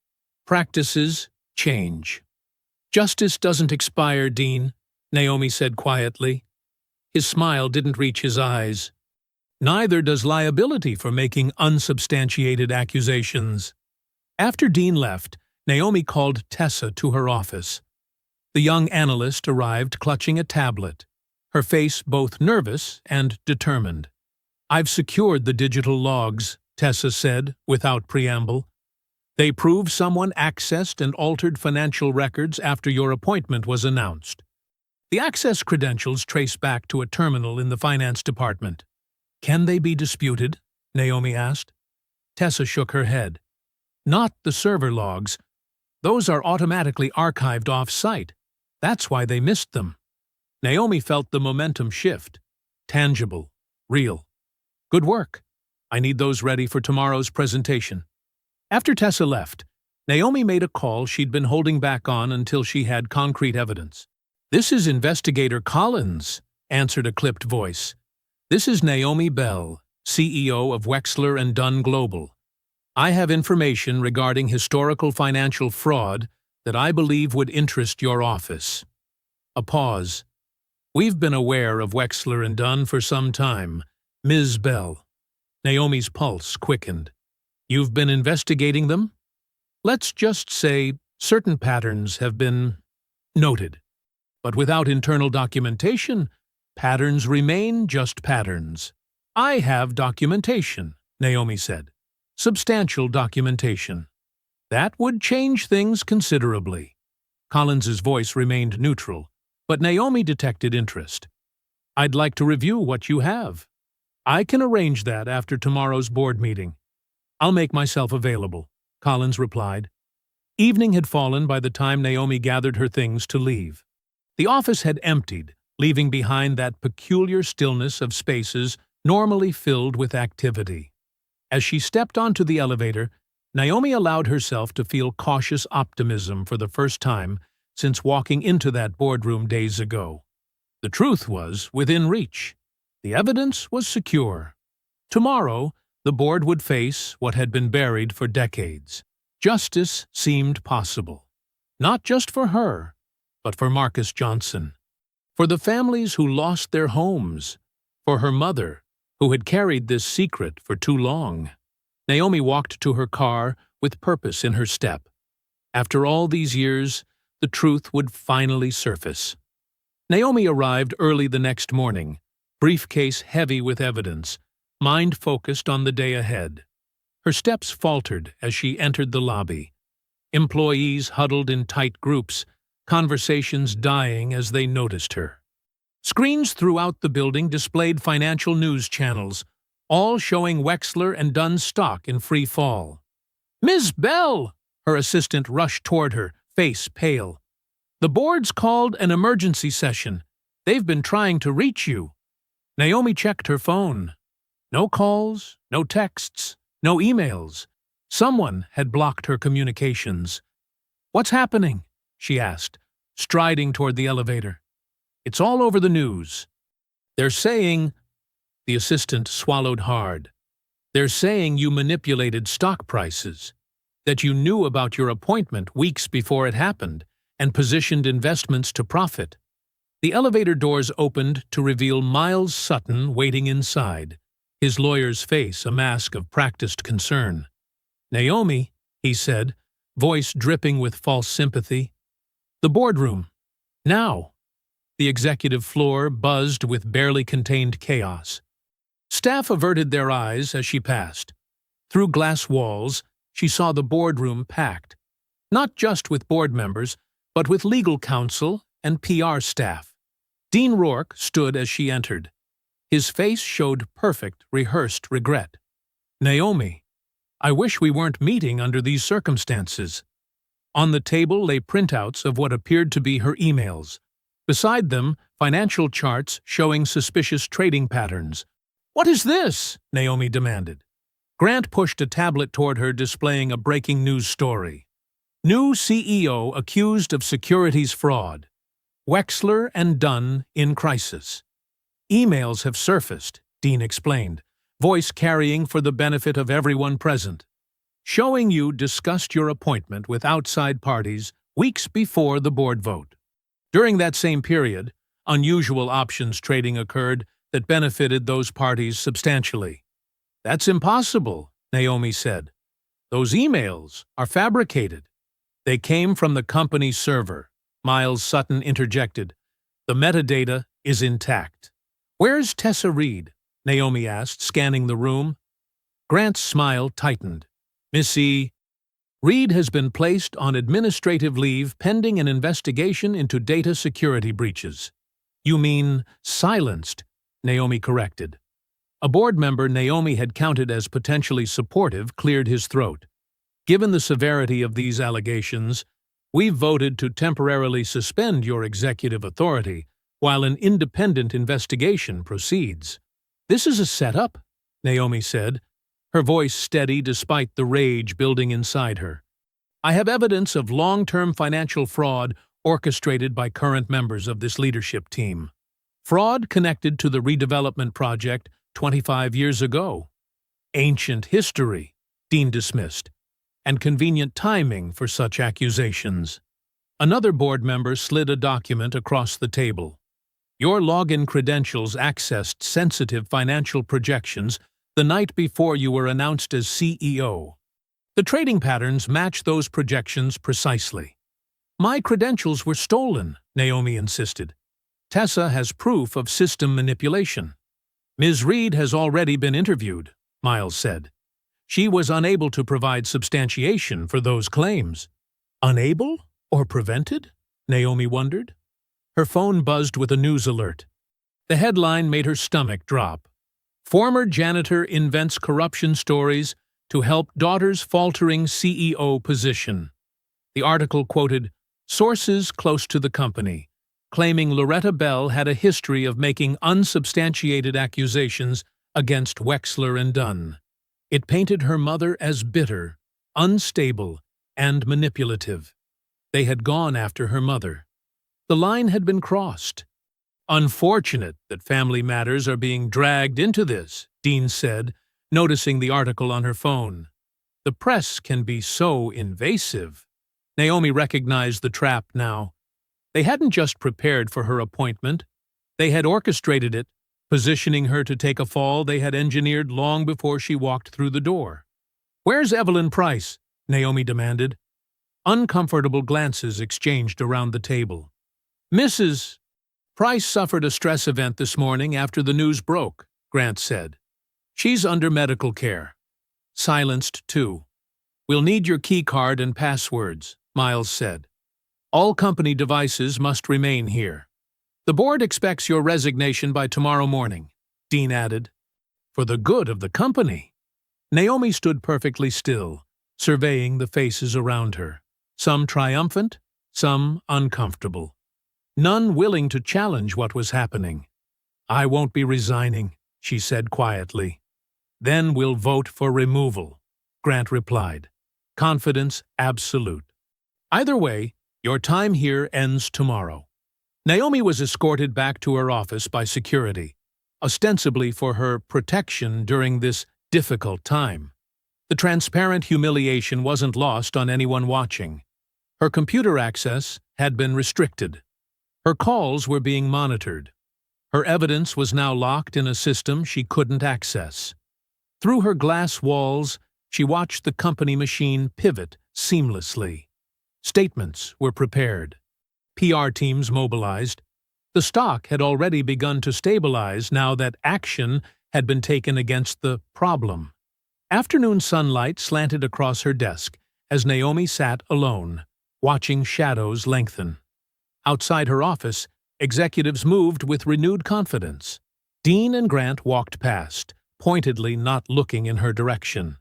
practices change. Justice doesn't expire, Dean, Naomi said quietly. His smile didn't reach his eyes. Neither does liability for making unsubstantiated accusations. After Dean left, Naomi called Tessa to her office. The young analyst arrived clutching a tablet, her face both nervous and determined. I've secured the digital logs, Tessa said, without preamble. They prove someone accessed and altered financial records after your appointment was announced. The access credentials trace back to a terminal in the finance department. Can they be disputed? Naomi asked. Tessa shook her head. Not the server logs. Those are automatically archived off-site. That's why they missed them. Naomi felt the momentum shift. Tangible. Real. Good work. I need those ready for tomorrow's presentation. After Tessa left, Naomi made a call she'd been holding back on until she had concrete evidence. This is Investigator Collins, answered a clipped voice. This is Naomi Bell, CEO of Wexler & Dunn Global. I have information regarding historical financial fraud that I believe would interest your office. A pause. We've been aware of Wexler & Dunn for some time, Ms. Bell. Naomi's pulse quickened. You've been investigating them? Let's just say certain patterns have been noted. But without internal documentation, patterns remain just patterns. I have documentation, Naomi said. Substantial documentation. That would change things considerably. Collins's voice remained neutral, but Naomi detected interest. I'd like to review what you have. I can arrange that after tomorrow's board meeting. I'll make myself available, Collins replied. Evening had fallen by the time Naomi gathered her things to leave. The office had emptied, leaving behind that peculiar stillness of spaces normally filled with activity. As she stepped onto the elevator, Naomi allowed herself to feel cautious optimism for the first time since walking into that boardroom days ago. The truth was within reach. The evidence was secure. Tomorrow, the board would face what had been buried for decades. Justice seemed possible. Not just for her, but for Marcus Johnson. For the families who lost their homes. For her mother, who had carried this secret for too long. Naomi walked to her car with purpose in her step. After all these years, the truth would finally surface. Naomi arrived early the next morning, briefcase heavy with evidence, mind focused on the day ahead. Her steps faltered as she entered the lobby. Employees huddled in tight groups, conversations dying as they noticed her. Screens throughout the building displayed financial news channels, all showing Wexler and Dunn's stock in free fall. "Ms. Bell!" Her assistant rushed toward her, face pale. "The board's called an emergency session. They've been trying to reach you." Naomi checked her phone. No calls, no texts, no emails. Someone had blocked her communications. "What's happening?" she asked, striding toward the elevator. "It's all over the news. They're saying—" The assistant swallowed hard. "They're saying you manipulated stock prices, that you knew about your appointment weeks before it happened and positioned investments to profit." The elevator doors opened to reveal Miles Sutton waiting inside, his lawyer's face a mask of practiced concern. "Naomi," he said, voice dripping with false sympathy. "The boardroom. Now." The executive floor buzzed with barely contained chaos. Staff averted their eyes as she passed. Through glass walls, she saw the boardroom packed, not just with board members, but with legal counsel and PR staff. Dean Rourke stood as she entered. His face showed perfect, rehearsed regret. "Naomi, I wish we weren't meeting under these circumstances." On the table lay printouts of what appeared to be her emails. Beside them, financial charts showing suspicious trading patterns. "What is this?" Naomi demanded. Grant pushed a tablet toward her displaying a breaking news story. "New CEO accused of securities fraud. Wexler and Dunn in crisis." "Emails have surfaced," Dean explained, voice carrying for the benefit of everyone present, "showing you discussed your appointment with outside parties weeks before the board vote. During that same period, unusual options trading occurred that benefited those parties substantially." "That's impossible," Naomi said. "Those emails are fabricated." "They came from the company's server," Miles Sutton interjected. "The metadata is intact." "Where's Tessa Reed?" Naomi asked, scanning the room. Grant's smile tightened. "Missy, Reed has been placed on administrative leave pending an investigation into data security breaches." "You mean silenced," Naomi corrected. A board member Naomi had counted as potentially supportive cleared his throat. "Given the severity of these allegations, we've voted to temporarily suspend your executive authority while an independent investigation proceeds." "This is a setup," Naomi said, her voice steady despite the rage building inside her. "I have evidence of long-term financial fraud orchestrated by current members of this leadership team. Fraud connected to the redevelopment project 25 years ago. Ancient history," Dean dismissed, "and convenient timing for such accusations." Another board member slid a document across the table. "Your login credentials accessed sensitive financial projections the night before you were announced as CEO. The trading patterns match those projections precisely." "My credentials were stolen," Naomi insisted. "Tessa has proof of system manipulation." "Ms. Reed has already been interviewed," Miles said. "She was unable to provide substantiation for those claims." "Unable or prevented?" Naomi wondered. Her phone buzzed with a news alert. The headline made her stomach drop. "Former janitor invents corruption stories to help daughter's faltering CEO position." The article quoted sources close to the company, claiming Loretta Bell had a history of making unsubstantiated accusations against Wexler and Dunn. It painted her mother as bitter, unstable, and manipulative. They had gone after her mother. The line had been crossed. "Unfortunate that family matters are being dragged into this," Dean said, noticing the article on her phone. "The press can be so invasive." Naomi recognized the trap now. They hadn't just prepared for her appointment. They had orchestrated it, positioning her to take a fall they had engineered long before she walked through the door. "Where's Evelyn Price?" Naomi demanded. Uncomfortable glances exchanged around the table. "Mrs. Price suffered a stress event this morning after the news broke," Grant said. "She's under medical care." Silenced, too. "We'll need your key card and passwords," Miles said. "All company devices must remain here." "The board expects your resignation by tomorrow morning," Dean added. "For the good of the company." Naomi stood perfectly still, surveying the faces around her, some triumphant, some uncomfortable. None willing to challenge what was happening. "I won't be resigning," she said quietly. "Then we'll vote for removal," Grant replied. Confidence absolute. "Either way, your time here ends tomorrow." Naomi was escorted back to her office by security, ostensibly for her protection during this difficult time. The transparent humiliation wasn't lost on anyone watching. Her computer access had been restricted. Her calls were being monitored. Her evidence was now locked in a system she couldn't access. Through her glass walls, she watched the company machine pivot seamlessly. Statements were prepared. PR teams mobilized. The stock had already begun to stabilize now that action had been taken against the problem. Afternoon sunlight slanted across her desk as Naomi sat alone, watching shadows lengthen. Outside her office, executives moved with renewed confidence. Dean and Grant walked past, pointedly not looking in her direction.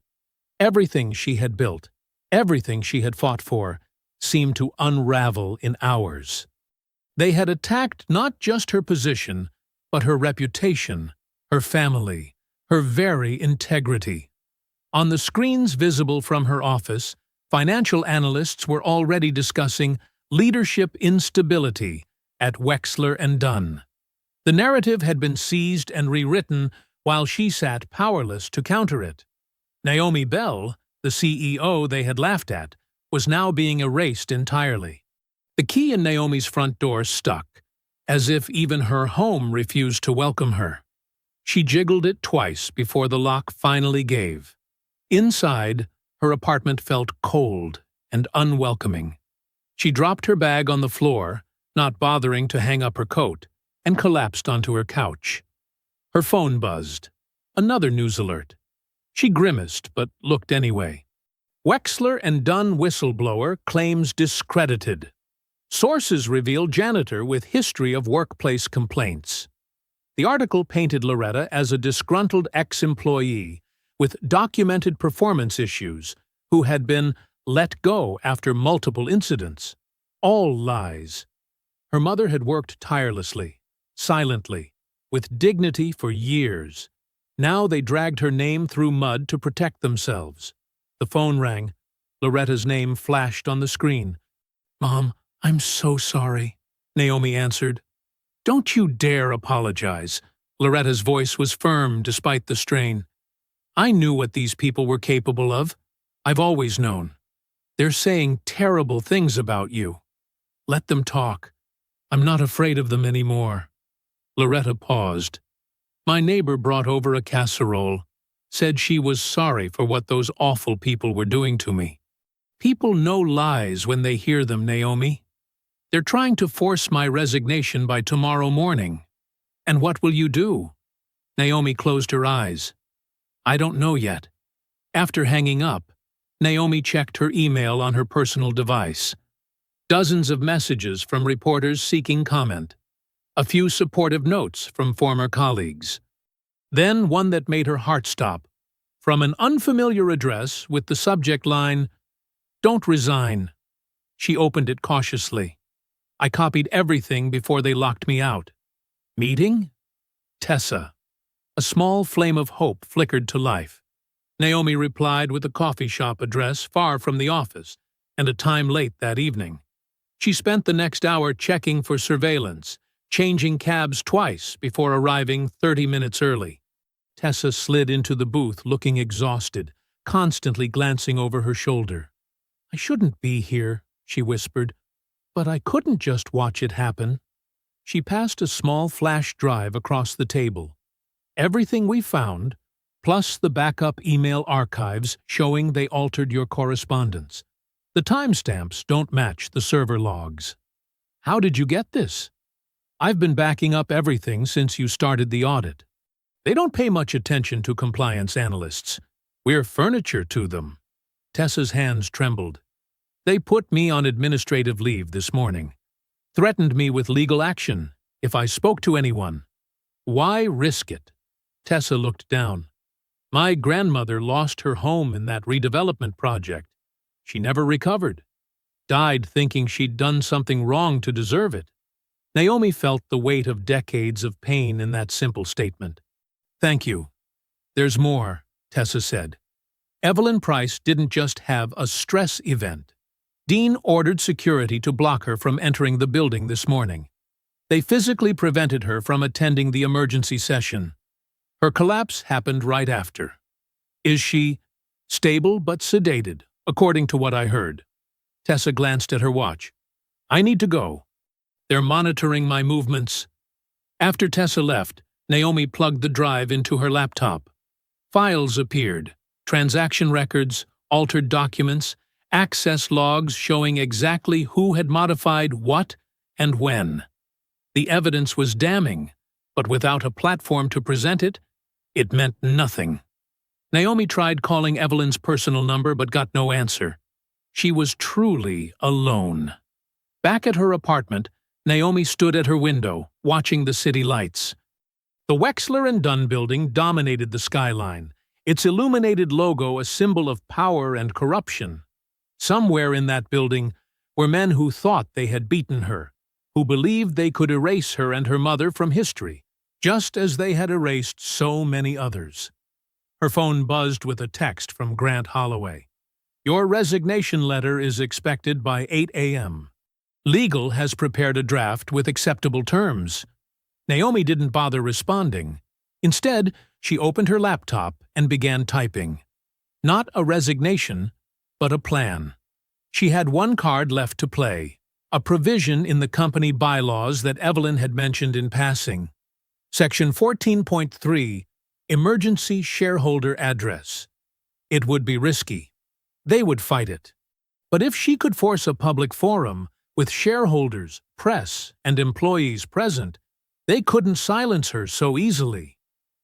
Everything she had built, everything she had fought for, seemed to unravel in hours. They had attacked not just her position, but her reputation, her family, her very integrity. On the screens visible from her office, financial analysts were already discussing leadership instability at Wexler and Dunn. The narrative had been seized and rewritten while she sat powerless to counter it. Naomi Bell, the CEO they had laughed at, was now being erased entirely. The key in Naomi's front door stuck, as if even her home refused to welcome her. She jiggled it twice before the lock finally gave. Inside, her apartment felt cold and unwelcoming. She dropped her bag on the floor, not bothering to hang up her coat, and collapsed onto her couch. Her phone buzzed. Another news alert. She grimaced, but looked anyway. Wexler and Dunn whistleblower claims discredited. Sources reveal janitor with history of workplace complaints. The article painted Loretta as a disgruntled ex-employee with documented performance issues who had been let go after multiple incidents. All lies. Her mother had worked tirelessly, silently, with dignity for years. Now they dragged her name through mud to protect themselves. The phone rang. Loretta's name flashed on the screen. "Mom, I'm so sorry," Naomi answered. "Don't you dare apologize." Loretta's voice was firm despite the strain. "I knew what these people were capable of. I've always known. They're saying terrible things about you. Let them talk. I'm not afraid of them anymore." Loretta paused. "My neighbor brought over a casserole. Said she was sorry for what those awful people were doing to me. People know lies when they hear them, Naomi. They're trying to force my resignation by tomorrow morning. And what will you do?" Naomi closed her eyes. "I don't know yet." After hanging up, Naomi checked her email on her personal device. Dozens of messages from reporters seeking comment. A few supportive notes from former colleagues. Then one that made her heart stop, from an unfamiliar address with the subject line, "Don't resign." She opened it cautiously. I copied everything before they locked me out. Meeting? Tessa. A small flame of hope flickered to life. Naomi replied with a coffee shop address far from the office, and a time late that evening. She spent the next hour checking for surveillance, changing cabs twice before arriving 30 minutes early. Tessa slid into the booth looking exhausted, constantly glancing over her shoulder. "I shouldn't be here," she whispered, "but I couldn't just watch it happen." She passed a small flash drive across the table. Everything we found, plus the backup email archives showing they altered your correspondence. The timestamps don't match the server logs. "How did you get this?" "I've been backing up everything since you started the audit. They don't pay much attention to compliance analysts. We're furniture to them." Tessa's hands trembled. "They put me on administrative leave this morning. Threatened me with legal action if I spoke to anyone. Why risk it?" Tessa looked down. "My grandmother lost her home in that redevelopment project. She never recovered. Died thinking she'd done something wrong to deserve it." Naomi felt the weight of decades of pain in that simple statement. "Thank you. There's more," Tessa said. "Evelyn Price didn't just have a stress event. Dean ordered security to block her from entering the building this morning. They physically prevented her from attending the emergency session. Her collapse happened right after. Is she stable but sedated, according to what I heard?" Tessa glanced at her watch. "I need to go. They're monitoring my movements." After Tessa left, Naomi plugged the drive into her laptop. Files appeared: transaction records, altered documents, access logs showing exactly who had modified what and when. The evidence was damning, but without a platform to present it, it meant nothing. Naomi tried calling Evelyn's personal number but got no answer. She was truly alone. Back at her apartment, Naomi stood at her window, watching the city lights. The Wexler and Dunn building dominated the skyline, its illuminated logo a symbol of power and corruption. Somewhere in that building were men who thought they had beaten her, who believed they could erase her and her mother from history, just as they had erased so many others. Her phone buzzed with a text from Grant Holloway. "Your resignation letter is expected by 8 a.m. Legal has prepared a draft with acceptable terms." Naomi didn't bother responding. Instead, she opened her laptop and began typing. Not a resignation, but a plan. She had one card left to play, a provision in the company bylaws that Evelyn had mentioned in passing. Section 14.3, Emergency Shareholder Address. It would be risky. They would fight it. But if she could force a public forum, with shareholders, press, and employees present, they couldn't silence her so easily.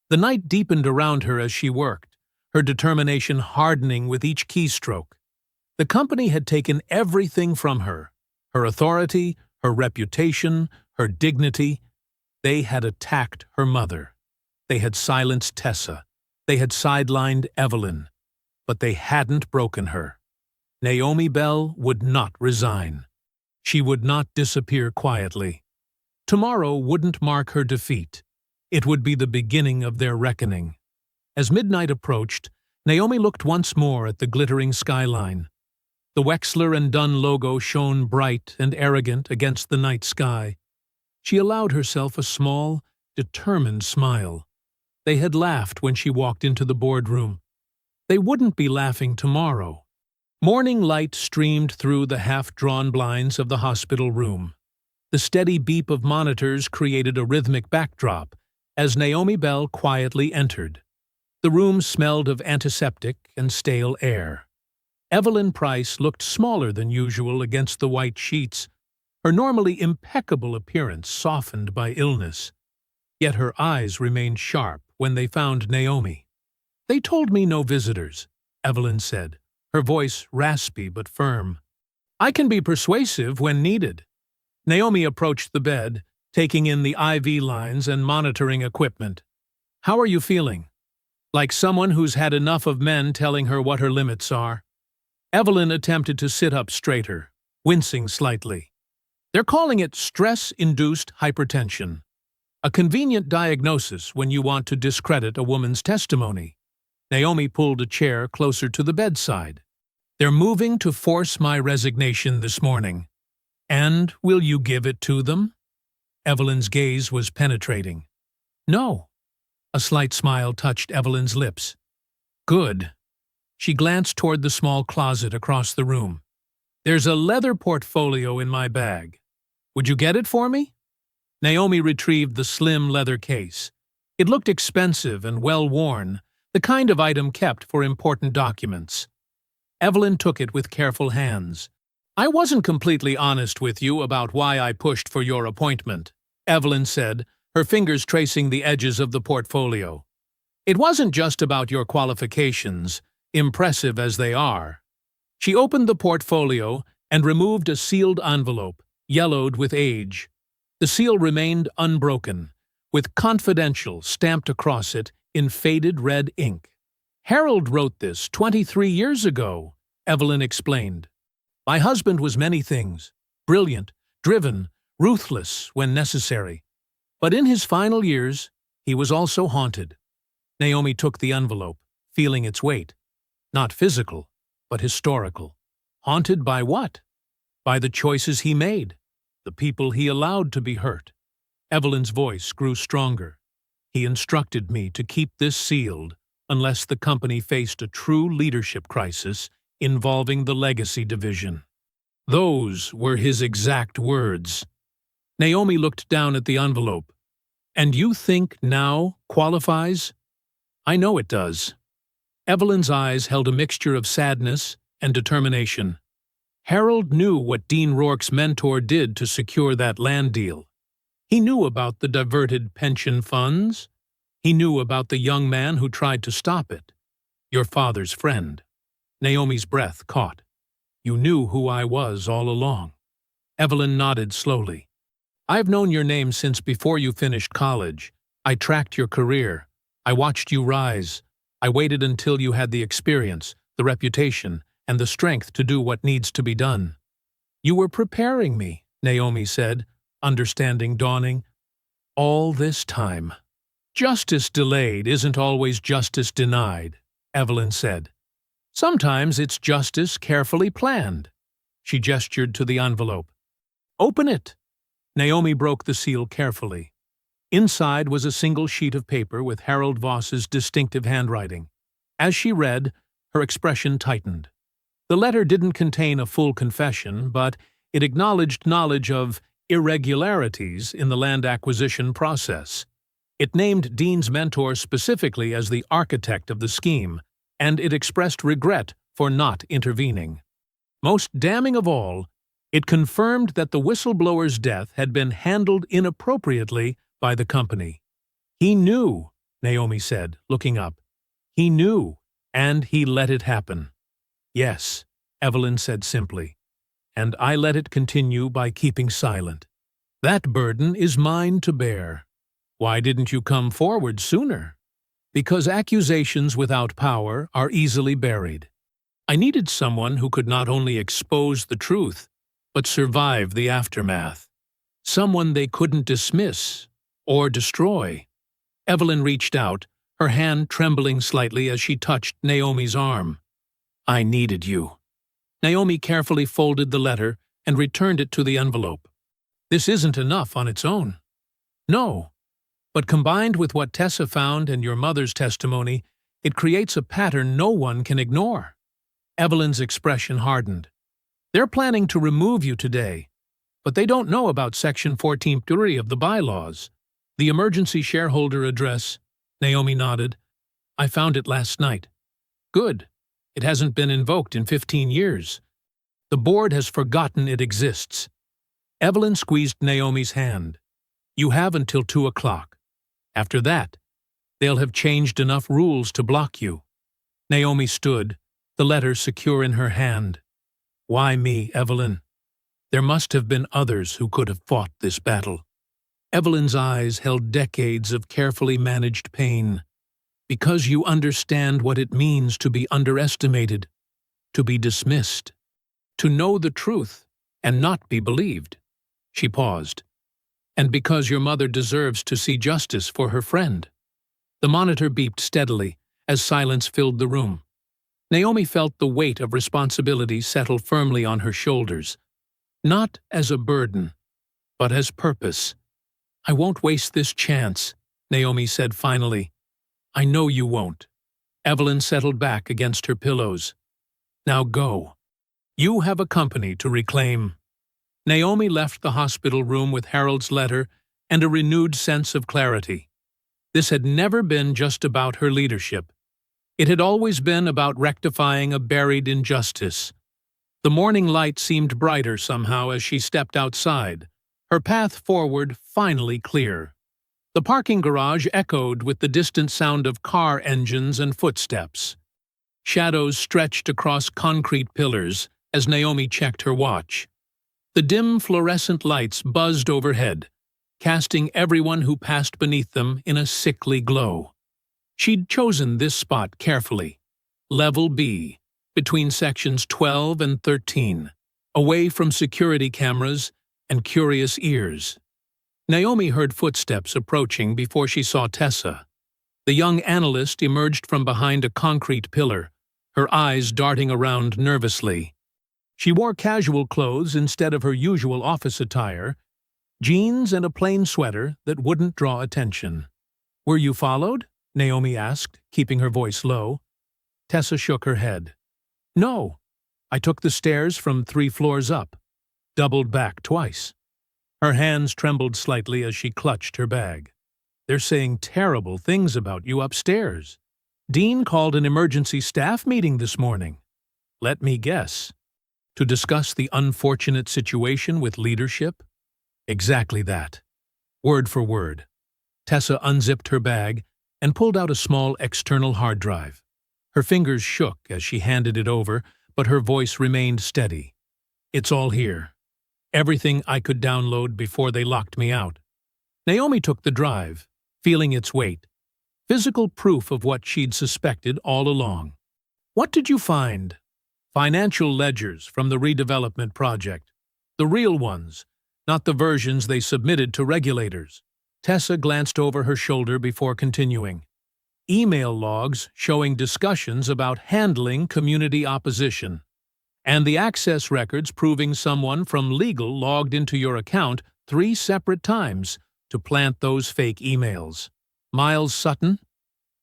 The night deepened around her as she worked, her determination hardening with each keystroke. The company had taken everything from her: her authority, her reputation, her dignity. They had attacked her mother. They had silenced Tessa. They had sidelined Evelyn. But they hadn't broken her. Naomi Bell would not resign. She would not disappear quietly. Tomorrow wouldn't mark her defeat. It would be the beginning of their reckoning. As midnight approached, Naomi looked once more at the glittering skyline. The Wexler and Dunn logo shone bright and arrogant against the night sky. She allowed herself a small, determined smile. They had laughed when she walked into the boardroom. They wouldn't be laughing tomorrow. Morning light streamed through the half-drawn blinds of the hospital room. The steady beep of monitors created a rhythmic backdrop as Naomi Bell quietly entered. The room smelled of antiseptic and stale air. Evelyn Price looked smaller than usual against the white sheets, her normally impeccable appearance softened by illness. Yet her eyes remained sharp when they found Naomi. "They told me no visitors," Evelyn said, her voice raspy but firm. "I can be persuasive when needed." Naomi approached the bed, taking in the IV lines and monitoring equipment. "How are you feeling?" "Like someone who's had enough of men telling her what her limits are." Evelyn attempted to sit up straighter, wincing slightly. They're calling it stress-induced hypertension, a convenient diagnosis when you want to discredit a woman's testimony. Naomi pulled a chair closer to the bedside. They're moving to force my resignation this morning. And will you give it to them? Evelyn's gaze was penetrating. No. A slight smile touched Evelyn's lips. Good. She glanced toward the small closet across the room. There's a leather portfolio in my bag. Would you get it for me? Naomi retrieved the slim leather case. It looked expensive and well-worn, the kind of item kept for important documents. Evelyn took it with careful hands. I wasn't completely honest with you about why I pushed for your appointment, Evelyn said, her fingers tracing the edges of the portfolio. It wasn't just about your qualifications, impressive as they are. She opened the portfolio and removed a sealed envelope, yellowed with age. The seal remained unbroken, with confidential stamped across it in faded red ink. Harold wrote this 23 years ago, Evelyn explained. My husband was many things, brilliant, driven, ruthless when necessary. But in his final years, he was also haunted. Naomi took the envelope, feeling its weight. Not physical, but historical. Haunted by what? By the choices he made, the people he allowed to be hurt. Evelyn's voice grew stronger. He instructed me to keep this sealed unless the company faced a true leadership crisis involving the legacy division. Those were his exact words. Naomi looked down at the envelope. And you think now qualifies? I know it does. Evelyn's eyes held a mixture of sadness and determination. Harold knew what Dean Rourke's mentor did to secure that land deal. He knew about the diverted pension funds. He knew about the young man who tried to stop it. Your father's friend. Naomi's breath caught. You knew who I was all along. Evelyn nodded slowly. I've known your name since before you finished college. I tracked your career. I watched you rise. I waited until you had the experience, the reputation, and the strength to do what needs to be done. You were preparing me, Naomi said, understanding dawning. All this time. Justice delayed isn't always justice denied, Evelyn said. Sometimes it's justice carefully planned. She gestured to the envelope. Open it. Naomi broke the seal carefully. Inside was a single sheet of paper with Harold Voss's distinctive handwriting. As she read, her expression tightened. The letter didn't contain a full confession, but it acknowledged knowledge of irregularities in the land acquisition process. It named Dean's mentor specifically as the architect of the scheme, and it expressed regret for not intervening. Most damning of all, it confirmed that the whistleblower's death had been handled inappropriately by the company. He knew, Naomi said, looking up. He knew, and he let it happen. Yes, Evelyn said simply, and I let it continue by keeping silent. That burden is mine to bear. Why didn't you come forward sooner? Because accusations without power are easily buried. I needed someone who could not only expose the truth, but survive the aftermath. Someone they couldn't dismiss or destroy. Evelyn reached out, her hand trembling slightly as she touched Naomi's arm. I needed you. Naomi carefully folded the letter and returned it to the envelope. This isn't enough on its own. No. But combined with what Tessa found and your mother's testimony, it creates a pattern no one can ignore. Evelyn's expression hardened. They're planning to remove you today, but they don't know about Section 14.3 of the bylaws. The emergency shareholder address, Naomi nodded. I found it last night. Good. It hasn't been invoked in 15 years. The board has forgotten it exists. Evelyn squeezed Naomi's hand. You have until 2 o'clock. After that, they'll have changed enough rules to block you. Naomi stood, the letter secure in her hand. Why me, Evelyn? There must have been others who could have fought this battle. Evelyn's eyes held decades of carefully managed pain. Because you understand what it means to be underestimated, to be dismissed, to know the truth and not be believed. She paused. And because your mother deserves to see justice for her friend. The monitor beeped steadily as silence filled the room. Naomi felt the weight of responsibility settle firmly on her shoulders. Not as a burden, but as purpose. I won't waste this chance, Naomi said finally. I know you won't. Evelyn settled back against her pillows. Now go. You have a company to reclaim. Naomi left the hospital room with Harold's letter and a renewed sense of clarity. This had never been just about her leadership. It had always been about rectifying a buried injustice. The morning light seemed brighter somehow as she stepped outside, her path forward finally clear. The parking garage echoed with the distant sound of car engines and footsteps. Shadows stretched across concrete pillars as Naomi checked her watch. The dim fluorescent lights buzzed overhead, casting everyone who passed beneath them in a sickly glow. She'd chosen this spot carefully. Level B, between sections 12 and 13, away from security cameras and curious ears. Naomi heard footsteps approaching before she saw Tessa. The young analyst emerged from behind a concrete pillar, her eyes darting around nervously. She wore casual clothes instead of her usual office attire, jeans and a plain sweater that wouldn't draw attention. Were you followed? Naomi asked, keeping her voice low. Tessa shook her head. No, I took the stairs from 3 floors up, doubled back twice. Her hands trembled slightly as she clutched her bag. They're saying terrible things about you upstairs. Dean called an emergency staff meeting this morning. Let me guess. To discuss the unfortunate situation with leadership? Exactly that. Word for word. Tessa unzipped her bag and pulled out a small external hard drive. Her fingers shook as she handed it over, but her voice remained steady. It's all here. Everything I could download before they locked me out. Naomi took the drive, feeling its weight. Physical proof of what she'd suspected all along. What did you find? Financial ledgers from the redevelopment project. The real ones, not the versions they submitted to regulators. Tessa glanced over her shoulder before continuing. Email logs showing discussions about handling community opposition. And the access records proving someone from legal logged into your account 3 separate times to plant those fake emails. Miles Sutton?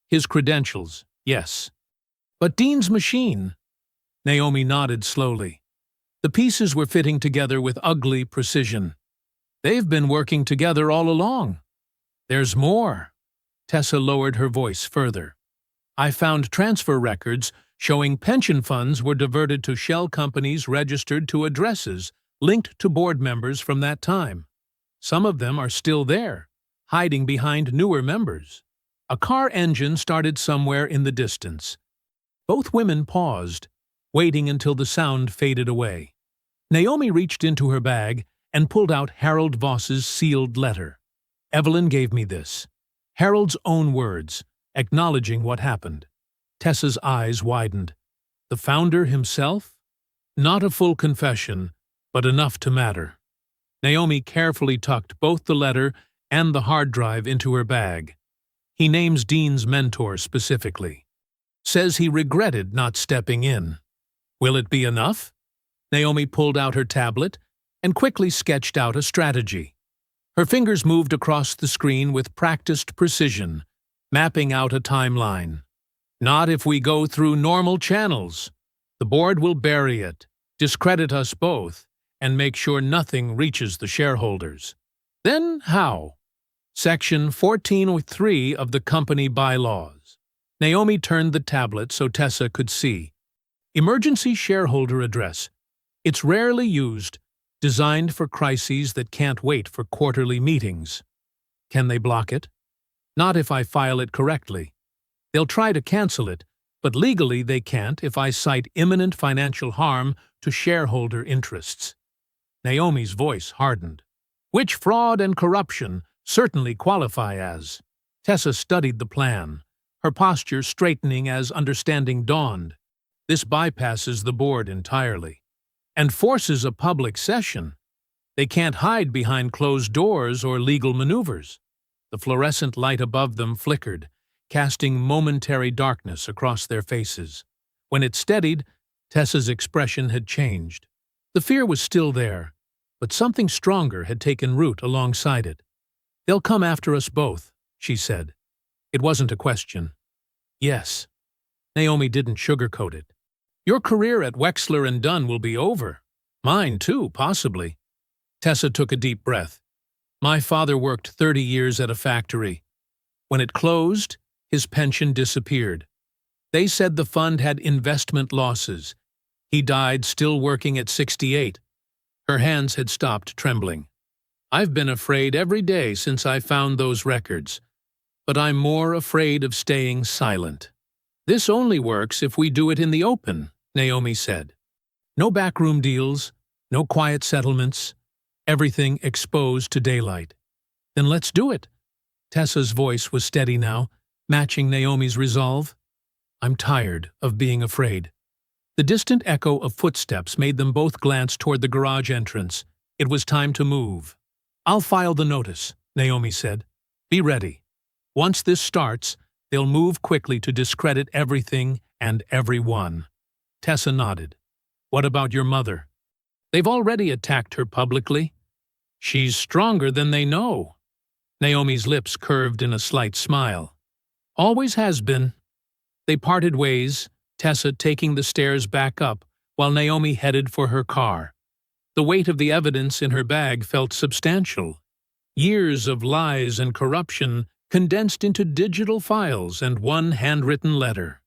His credentials, yes. But Dean's machine? Naomi nodded slowly. The pieces were fitting together with ugly precision. They've been working together all along. There's more. Tessa lowered her voice further. I found transfer records showing pension funds were diverted to shell companies registered to addresses linked to board members from that time. Some of them are still there, hiding behind newer members. A car engine started somewhere in the distance. Both women paused, waiting until the sound faded away. Naomi reached into her bag and pulled out Harold Voss's sealed letter. Evelyn gave me this. Harold's own words, acknowledging what happened. Tessa's eyes widened. The founder himself? Not a full confession, but enough to matter. Naomi carefully tucked both the letter and the hard drive into her bag. He names Dean's mentor specifically. Says he regretted not stepping in. Will it be enough? Naomi pulled out her tablet and quickly sketched out a strategy. Her fingers moved across the screen with practiced precision, mapping out a timeline. Not if we go through normal channels. The board will bury it, discredit us both, and make sure nothing reaches the shareholders. Then how? Section 1403 of the company bylaws. Naomi turned the tablet so Tessa could see. Emergency shareholder address. It's rarely used, designed for crises that can't wait for quarterly meetings. Can they block it? Not if I file it correctly. They'll try to cancel it, but legally they can't if I cite imminent financial harm to shareholder interests. Naomi's voice hardened. Which fraud and corruption certainly qualify as. Tessa studied the plan, her posture straightening as understanding dawned. This bypasses the board entirely and forces a public session. They can't hide behind closed doors or legal maneuvers. The fluorescent light above them flickered, casting momentary darkness across their faces. When it steadied, Tessa's expression had changed. The fear was still there, but something stronger had taken root alongside it. "They'll come after us both," she said. It wasn't a question. "Yes." Naomi didn't sugarcoat it. "Your career at Wexler and Dunn will be over. Mine, too, possibly." Tessa took a deep breath. "My father worked 30 years at a factory. When it closed, his pension disappeared. They said the fund had investment losses. He died still working at 68. Her hands had stopped trembling. "I've been afraid every day since I found those records, but I'm more afraid of staying silent." "This only works if we do it in the open," Naomi said. "No backroom deals, no quiet settlements, everything exposed to daylight." "Then let's do it." Tessa's voice was steady now, matching Naomi's resolve. "I'm tired of being afraid." The distant echo of footsteps made them both glance toward the garage entrance. It was time to move. "I'll file the notice," Naomi said. "Be ready. Once this starts, they'll move quickly to discredit everything and everyone." Tessa nodded. "What about your mother?" "They've already attacked her publicly." "She's stronger than they know." Naomi's lips curved in a slight smile. "Always has been." They parted ways, Tessa taking the stairs back up while Naomi headed for her car. The weight of the evidence in her bag felt substantial. Years of lies and corruption condensed into digital files and one handwritten letter.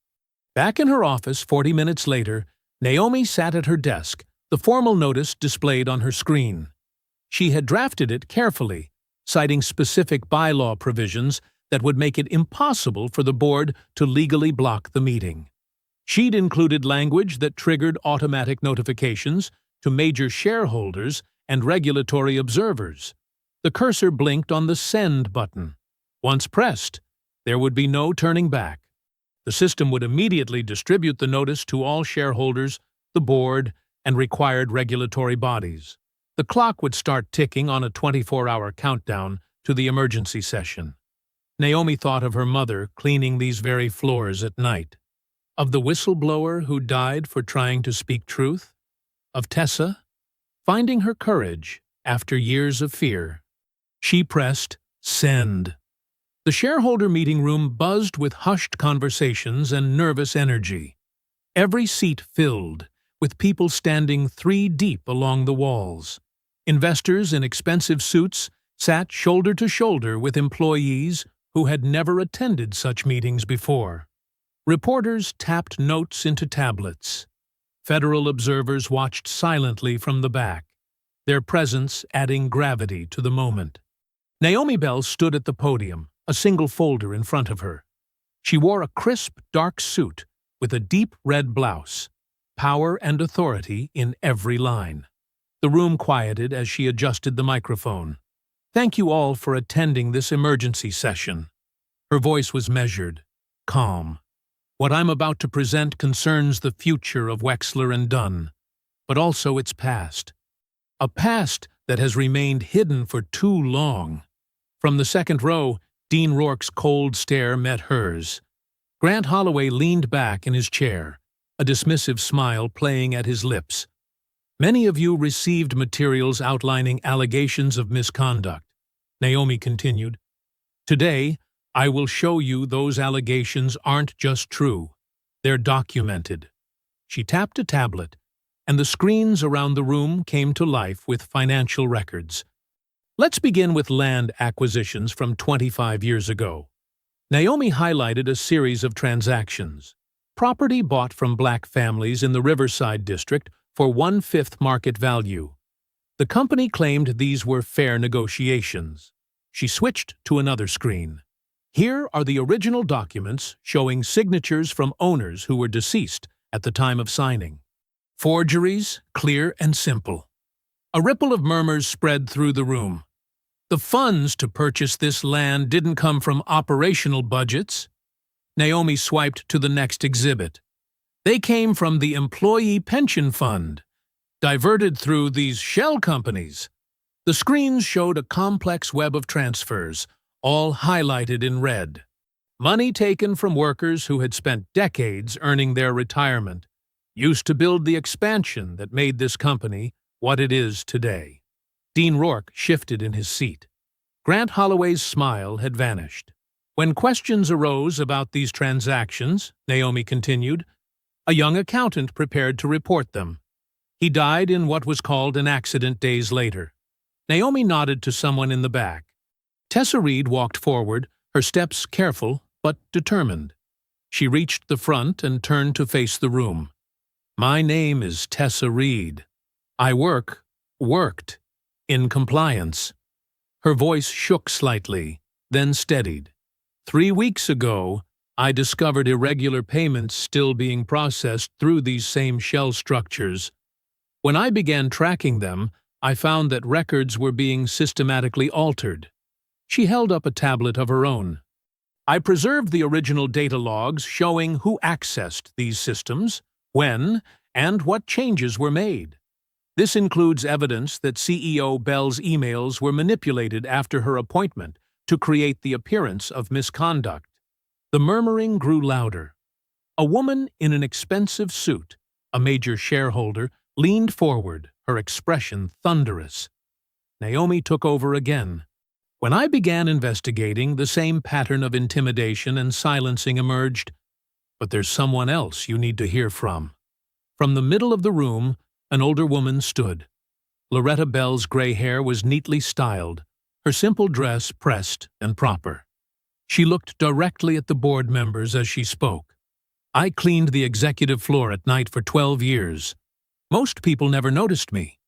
Back in her office 40 minutes later, Naomi sat at her desk, the formal notice displayed on her screen. She had drafted it carefully, citing specific bylaw provisions that would make it impossible for the board to legally block the meeting. She'd included language that triggered automatic notifications to major shareholders and regulatory observers. The cursor blinked on the Send button. Once pressed, there would be no turning back. The system would immediately distribute the notice to all shareholders, the board, and required regulatory bodies. The clock would start ticking on a 24-hour countdown to the emergency session. Naomi thought of her mother cleaning these very floors at night, of the whistleblower who died for trying to speak truth, of Tessa finding her courage after years of fear. She pressed Send. The shareholder meeting room buzzed with hushed conversations and nervous energy. Every seat filled, with people standing 3 deep along the walls. Investors in expensive suits sat shoulder to shoulder with employees who had never attended such meetings before. Reporters tapped notes into tablets. Federal observers watched silently from the back, their presence adding gravity to the moment. Naomi Bell stood at the podium, a single folder in front of her. She wore a crisp, dark suit with a deep red blouse, power and authority in every line. The room quieted as she adjusted the microphone. "Thank you all for attending this emergency session." Her voice was measured, calm. "What I'm about to present concerns the future of Wexler and Dunn, but also its past. A past that has remained hidden for too long." From the second row, Dean Rourke's cold stare met hers. Grant Holloway leaned back in his chair, a dismissive smile playing at his lips. "Many of you received materials outlining allegations of misconduct," Naomi continued. "Today, I will show you those allegations aren't just true. They're documented." She tapped a tablet, and the screens around the room came to life with financial records. Let's begin with land acquisitions from 25 years ago. Naomi highlighted a series of transactions. Property bought from black families in the Riverside district for 1/5 market value. The company claimed these were fair negotiations. She switched to another screen. Here are the original documents showing signatures from owners who were deceased at the time of signing. Forgeries, clear and simple. A ripple of murmurs spread through the room. The funds to purchase this land didn't come from operational budgets. Naomi swiped to the next exhibit. They came from the employee pension fund, diverted through these shell companies. The screens showed a complex web of transfers, all highlighted in red. Money taken from workers who had spent decades earning their retirement, used to build the expansion that made this company what it is today. Dean Rourke shifted in his seat. Grant Holloway's smile had vanished. When questions arose about these transactions, Naomi continued, a young accountant prepared to report them. He died in what was called an accident days later. Naomi nodded to someone in the back. Tessa Reed walked forward, her steps careful but determined. She reached the front and turned to face the room. My name is Tessa Reed. I worked, in compliance. Her voice shook slightly, then steadied. 3 weeks ago, I discovered irregular payments still being processed through these same shell structures. When I began tracking them, I found that records were being systematically altered. She held up a tablet of her own. I preserved the original data logs showing who accessed these systems, when, and what changes were made. This includes evidence that CEO Bell's emails were manipulated after her appointment to create the appearance of misconduct. The murmuring grew louder. A woman in an expensive suit, a major shareholder, leaned forward, her expression thunderous. Naomi took over again. When I began investigating, the same pattern of intimidation and silencing emerged. But there's someone else you need to hear from. From the middle of the room, an older woman stood. Loretta Bell's gray hair was neatly styled, her simple dress pressed and proper. She looked directly at the board members as she spoke. I cleaned the executive floor at night for 12 years. Most people never noticed me.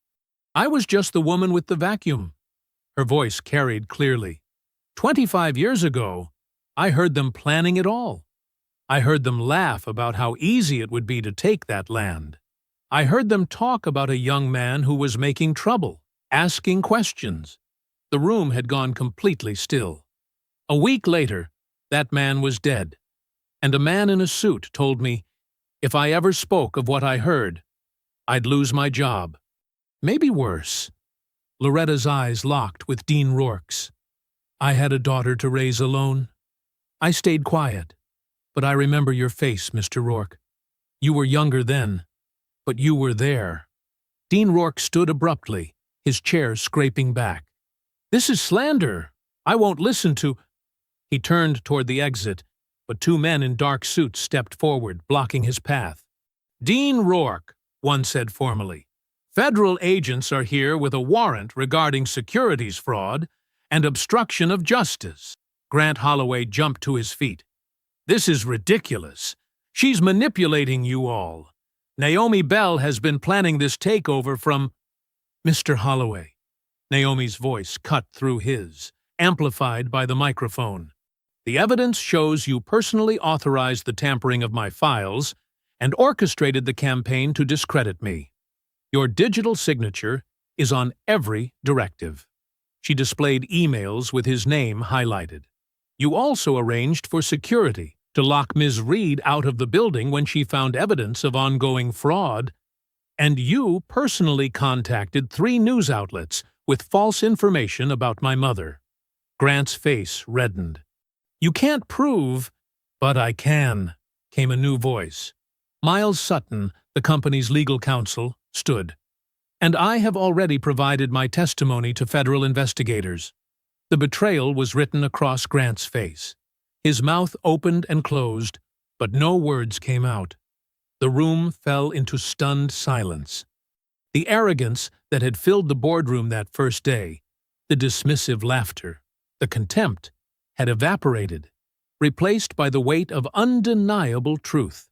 I was just the woman with the vacuum. Her voice carried clearly. 25 years ago, I heard them planning it all. I heard them laugh about how easy it would be to take that land. I heard them talk about a young man who was making trouble, asking questions. The room had gone completely still. A week later, that man was dead, and a man in a suit told me if I ever spoke of what I heard, I'd lose my job. Maybe worse. Loretta's eyes locked with Dean Rourke's. I had a daughter to raise alone. I stayed quiet, but I remember your face, Mr. Rourke. You were younger then, but you were there. Dean Rourke stood abruptly, his chair scraping back. This is slander. I won't listen to... He turned toward the exit, but 2 men in dark suits stepped forward, blocking his path. Dean Rourke, one said formally. Federal agents are here with a warrant regarding securities fraud and obstruction of justice. Grant Holloway jumped to his feet. This is ridiculous. She's manipulating you all. Naomi Bell has been planning this takeover from... Mr. Holloway. Naomi's voice cut through his, amplified by the microphone. The evidence shows you personally authorized the tampering of my files and orchestrated the campaign to discredit me. Your digital signature is on every directive. She displayed emails with his name highlighted. You also arranged for security to lock Ms. Reed out of the building when she found evidence of ongoing fraud, and you personally contacted 3 news outlets with false information about my mother. Grant's face reddened. You can't prove, but I can, came a new voice. Miles Sutton, the company's legal counsel, stood. And I have already provided my testimony to federal investigators. The betrayal was written across Grant's face. His mouth opened and closed, but no words came out. The room fell into stunned silence. The arrogance that had filled the boardroom that first day, the dismissive laughter, the contempt, had evaporated, replaced by the weight of undeniable truth.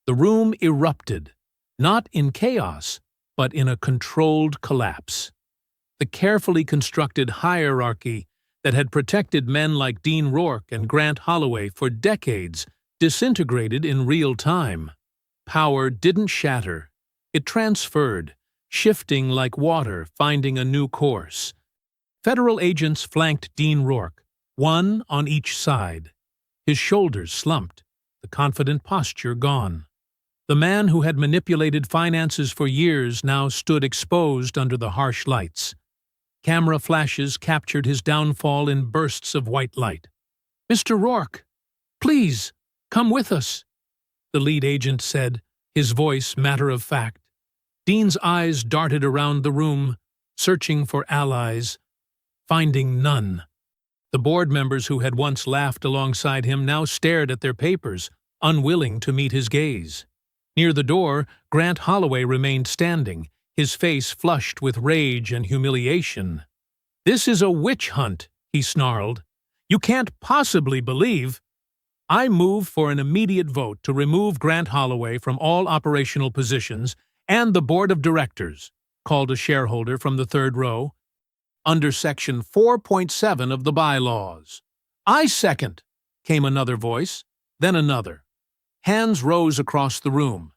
The room erupted, not in chaos, but in a controlled collapse. The carefully constructed hierarchy that had protected men like Dean Rourke and Grant Holloway for decades disintegrated in real time. Power didn't shatter. It transferred, shifting like water finding a new course. Federal agents flanked Dean Rourke, 1 on each side. His shoulders slumped, the confident posture gone. The man who had manipulated finances for years now stood exposed under the harsh lights. Camera flashes captured his downfall in bursts of white light. "Mr. Rourke, please, come with us," the lead agent said, his voice matter of fact. Dean's eyes darted around the room, searching for allies, finding none. The board members who had once laughed alongside him now stared at their papers, unwilling to meet his gaze. Near the door, Grant Holloway remained standing, his face flushed with rage and humiliation. "This is a witch hunt," he snarled. "You can't possibly believe—" "I move for an immediate vote to remove Grant Holloway from all operational positions and the board of directors," called a shareholder from the third row, "under Section 4.7 of the bylaws." "I second," came another voice, then another. Hands rose across the room.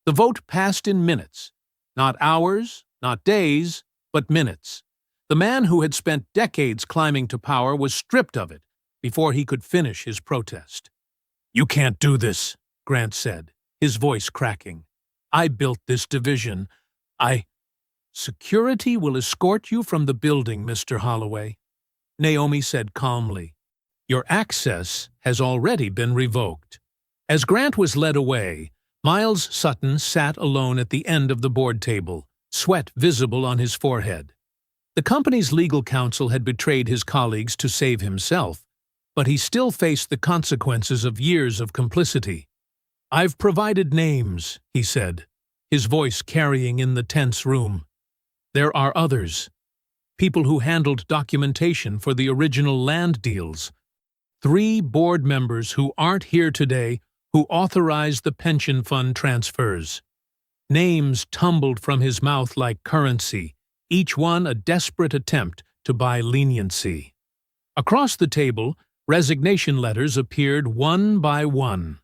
The vote passed in minutes. Not hours, not days, but minutes. The man who had spent decades climbing to power was stripped of it before he could finish his protest. "You can't do this," Grant said, his voice cracking. "I built this division. Security will escort you from the building, Mr. Holloway," Naomi said calmly. "Your access has already been revoked." As Grant was led away, Miles Sutton sat alone at the end of the board table, sweat visible on his forehead. The company's legal counsel had betrayed his colleagues to save himself, but he still faced the consequences of years of complicity. "I've provided names," he said, his voice carrying in the tense room. "There are others. People who handled documentation for the original land deals. 3 board members who aren't here today who authorized the pension fund transfers." Names tumbled from his mouth like currency, each one a desperate attempt to buy leniency. Across the table, resignation letters appeared one by one.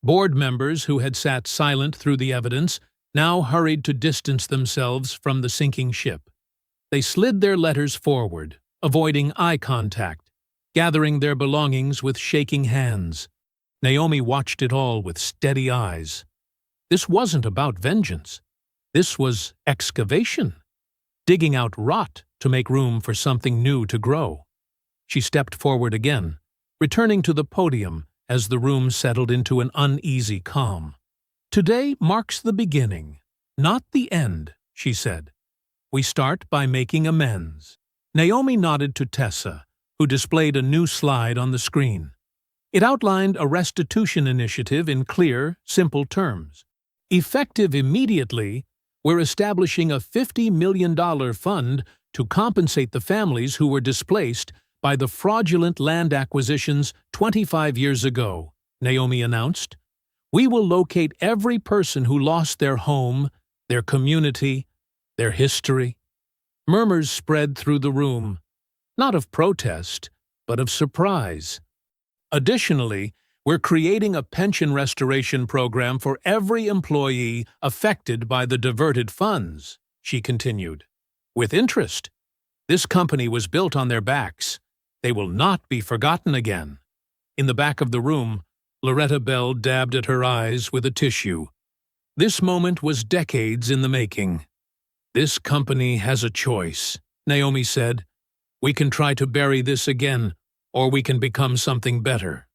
Board members who had sat silent through the evidence now hurried to distance themselves from the sinking ship. They slid their letters forward, avoiding eye contact, gathering their belongings with shaking hands. Naomi watched it all with steady eyes. This wasn't about vengeance. This was excavation, digging out rot to make room for something new to grow. She stepped forward again, returning to the podium as the room settled into an uneasy calm. "Today marks the beginning, not the end," she said. "We start by making amends." Naomi nodded to Tessa, who displayed a new slide on the screen. It outlined a restitution initiative in clear, simple terms. Effective immediately, we're establishing a $50 million fund to compensate the families who were displaced by the fraudulent land acquisitions 25 years ago, Naomi announced. "We will locate every person who lost their home, their community, their history." Murmurs spread through the room, not of protest, but of surprise. "Additionally, we're creating a pension restoration program for every employee affected by the diverted funds," she continued. "With interest. This company was built on their backs. They will not be forgotten again." In the back of the room, Loretta Bell dabbed at her eyes with a tissue. This moment was decades in the making. "This company has a choice," Naomi said. "We can try to bury this again, or we can become something better.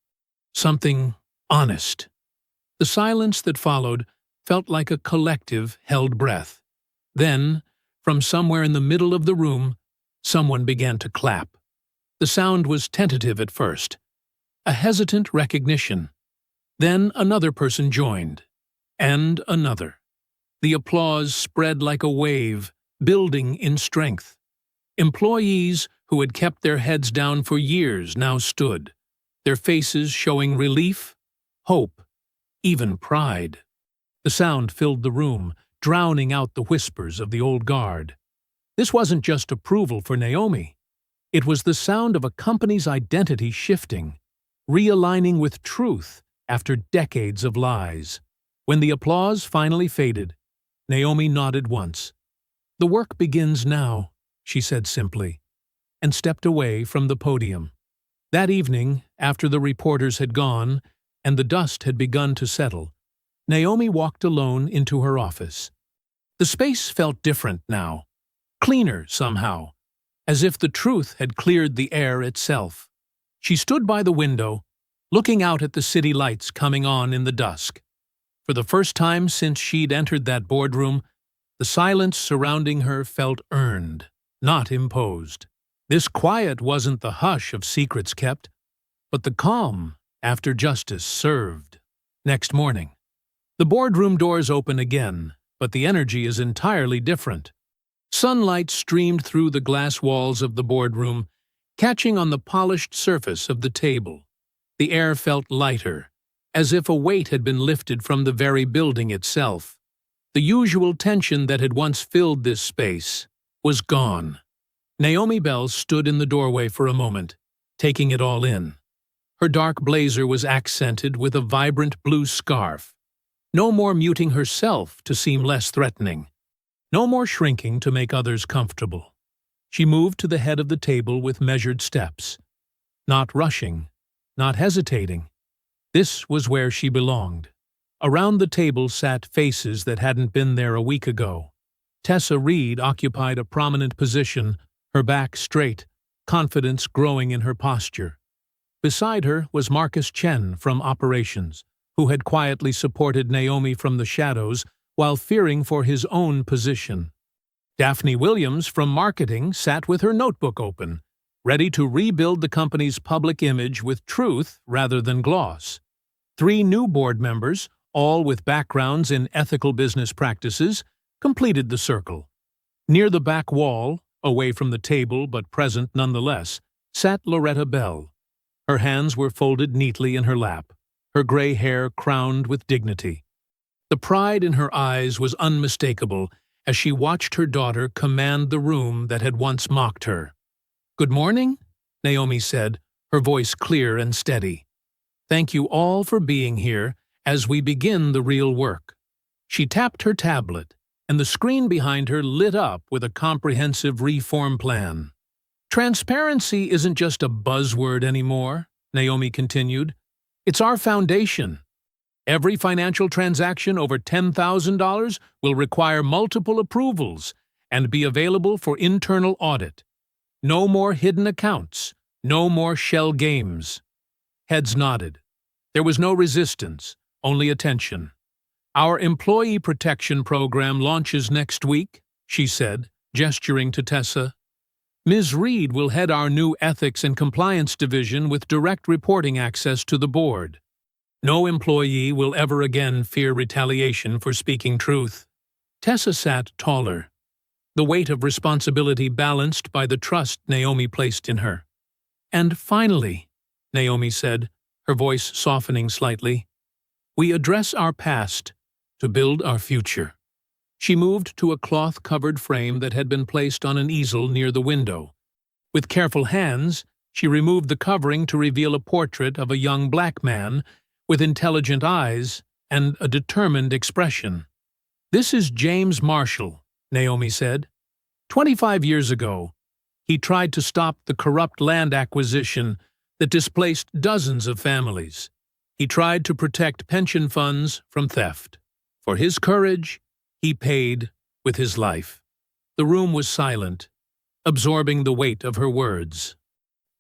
Something honest." The silence that followed felt like a collective held breath. Then, from somewhere in the middle of the room, someone began to clap. The sound was tentative at first, a hesitant recognition. Then another person joined, and another. The applause spread like a wave, building in strength. Employees who had kept their heads down for years now stood, their faces showing relief, hope, even pride. The sound filled the room, drowning out the whispers of the old guard. This wasn't just approval for Naomi. It was the sound of a company's identity shifting, realigning with truth after decades of lies. When the applause finally faded, Naomi nodded once. "The work begins now," she said simply, and stepped away from the podium. That evening, after the reporters had gone and the dust had begun to settle, Naomi walked alone into her office. The space felt different now, cleaner somehow, as if the truth had cleared the air itself. She stood by the window, looking out at the city lights coming on in the dusk. For the first time since she'd entered that boardroom, the silence surrounding her felt earned, not imposed. This quiet wasn't the hush of secrets kept, but the calm after justice served. Next morning, the boardroom doors open again, but the energy is entirely different. Sunlight streamed through the glass walls of the boardroom, catching on the polished surface of the table. The air felt lighter, as if a weight had been lifted from the very building itself. The usual tension that had once filled this space was gone. Naomi Bell stood in the doorway for a moment, taking it all in. Her dark blazer was accented with a vibrant blue scarf. No more muting herself to seem less threatening. No more shrinking to make others comfortable. She moved to the head of the table with measured steps. Not rushing, not hesitating. This was where she belonged. Around the table sat faces that hadn't been there a week ago. Tessa Reed occupied a prominent position, her back straight, confidence growing in her posture. Beside her was Marcus Chen from Operations, who had quietly supported Naomi from the shadows while fearing for his own position. Daphne Williams from Marketing sat with her notebook open, ready to rebuild the company's public image with truth rather than gloss. 3 new board members, all with backgrounds in ethical business practices, completed the circle. Near the back wall, away from the table but present nonetheless, sat Loretta Bell. Her hands were folded neatly in her lap, her gray hair crowned with dignity. The pride in her eyes was unmistakable as she watched her daughter command the room that had once mocked her. "Good morning," Naomi said, her voice clear and steady. "Thank you all for being here as we begin the real work." She tapped her tablet, and the screen behind her lit up with a comprehensive reform plan. "Transparency isn't just a buzzword anymore," Naomi continued. "It's our foundation. Every financial transaction over $10,000 will require multiple approvals and be available for internal audit. No more hidden accounts, no more shell games." Heads nodded. There was no resistance, only attention. "Our employee protection program launches next week," she said, gesturing to Tessa. "Ms. Reed will head our new Ethics and Compliance Division with direct reporting access to the board. No employee will ever again fear retaliation for speaking truth." Tessa sat taller, the weight of responsibility balanced by the trust Naomi placed in her. "And finally," Naomi said, her voice softening slightly, "we address our past to build our future." She moved to a cloth-covered frame that had been placed on an easel near the window. With careful hands, she removed the covering to reveal a portrait of a young black man with intelligent eyes and a determined expression. "This is James Marshall," Naomi said. 25 years ago, he tried to stop the corrupt land acquisition that displaced dozens of families. He tried to protect pension funds from theft. For his courage, he paid with his life." The room was silent, absorbing the weight of her words.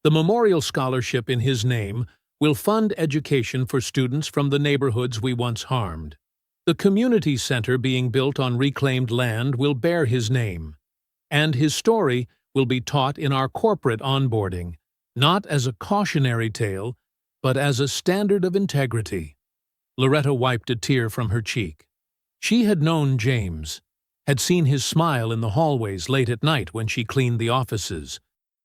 "The memorial scholarship in his name will fund education for students from the neighborhoods we once harmed. The community center being built on reclaimed land will bear his name, and his story will be taught in our corporate onboarding, not as a cautionary tale, but as a standard of integrity." Loretta wiped a tear from her cheek. She had known James, had seen his smile in the hallways late at night when she cleaned the offices,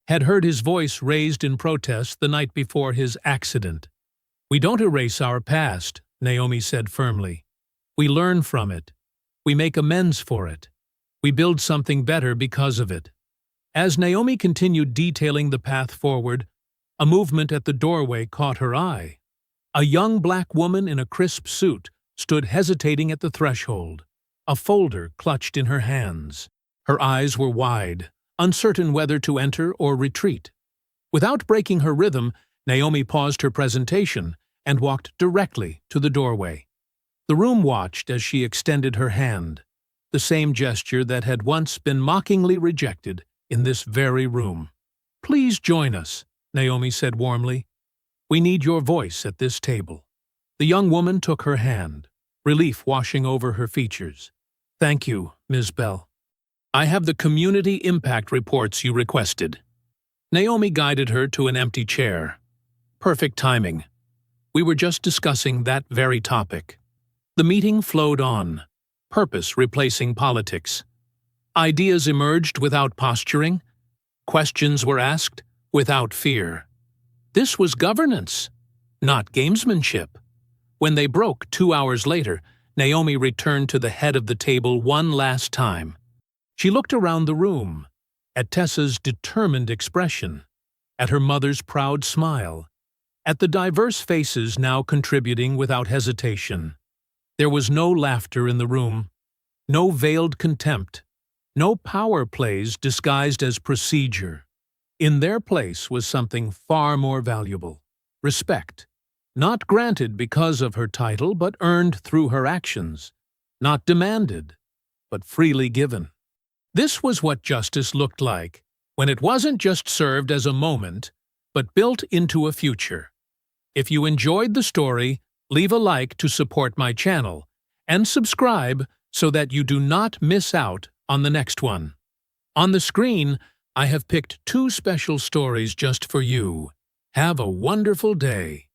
had heard his voice raised in protest the night before his accident. "We don't erase our past," Naomi said firmly. "We learn from it. We make amends for it. We build something better because of it." As Naomi continued detailing the path forward, a movement at the doorway caught her eye. A young black woman in a crisp suit stood hesitating at the threshold, a folder clutched in her hands. Her eyes were wide, uncertain whether to enter or retreat. Without breaking her rhythm, Naomi paused her presentation and walked directly to the doorway. The room watched as she extended her hand, the same gesture that had once been mockingly rejected, in this very room. Please join us, Naomi said warmly. We need your voice at this table. The young woman took her hand, relief washing over her features. Thank you, Ms. Bell. I have the community impact reports you requested. Naomi guided her to an empty chair. Perfect timing. We were just discussing that very topic. The meeting flowed on, purpose replacing politics. Ideas emerged without posturing. Questions were asked without fear. This was governance, not gamesmanship. When they broke 2 hours later, Naomi returned to the head of the table one last time. She looked around the room, at Tessa's determined expression, at her mother's proud smile, at the diverse faces now contributing without hesitation. There was no laughter in the room, no veiled contempt, no power plays disguised as procedure. In their place was something far more valuable: respect. Not granted because of her title, but earned through her actions. Not demanded, but freely given. This was what justice looked like, when it wasn't just served as a moment, but built into a future. If you enjoyed the story, leave a like to support my channel, and subscribe so that you do not miss out on the next one. On the screen, I have picked 2 special stories just for you. Have a wonderful day.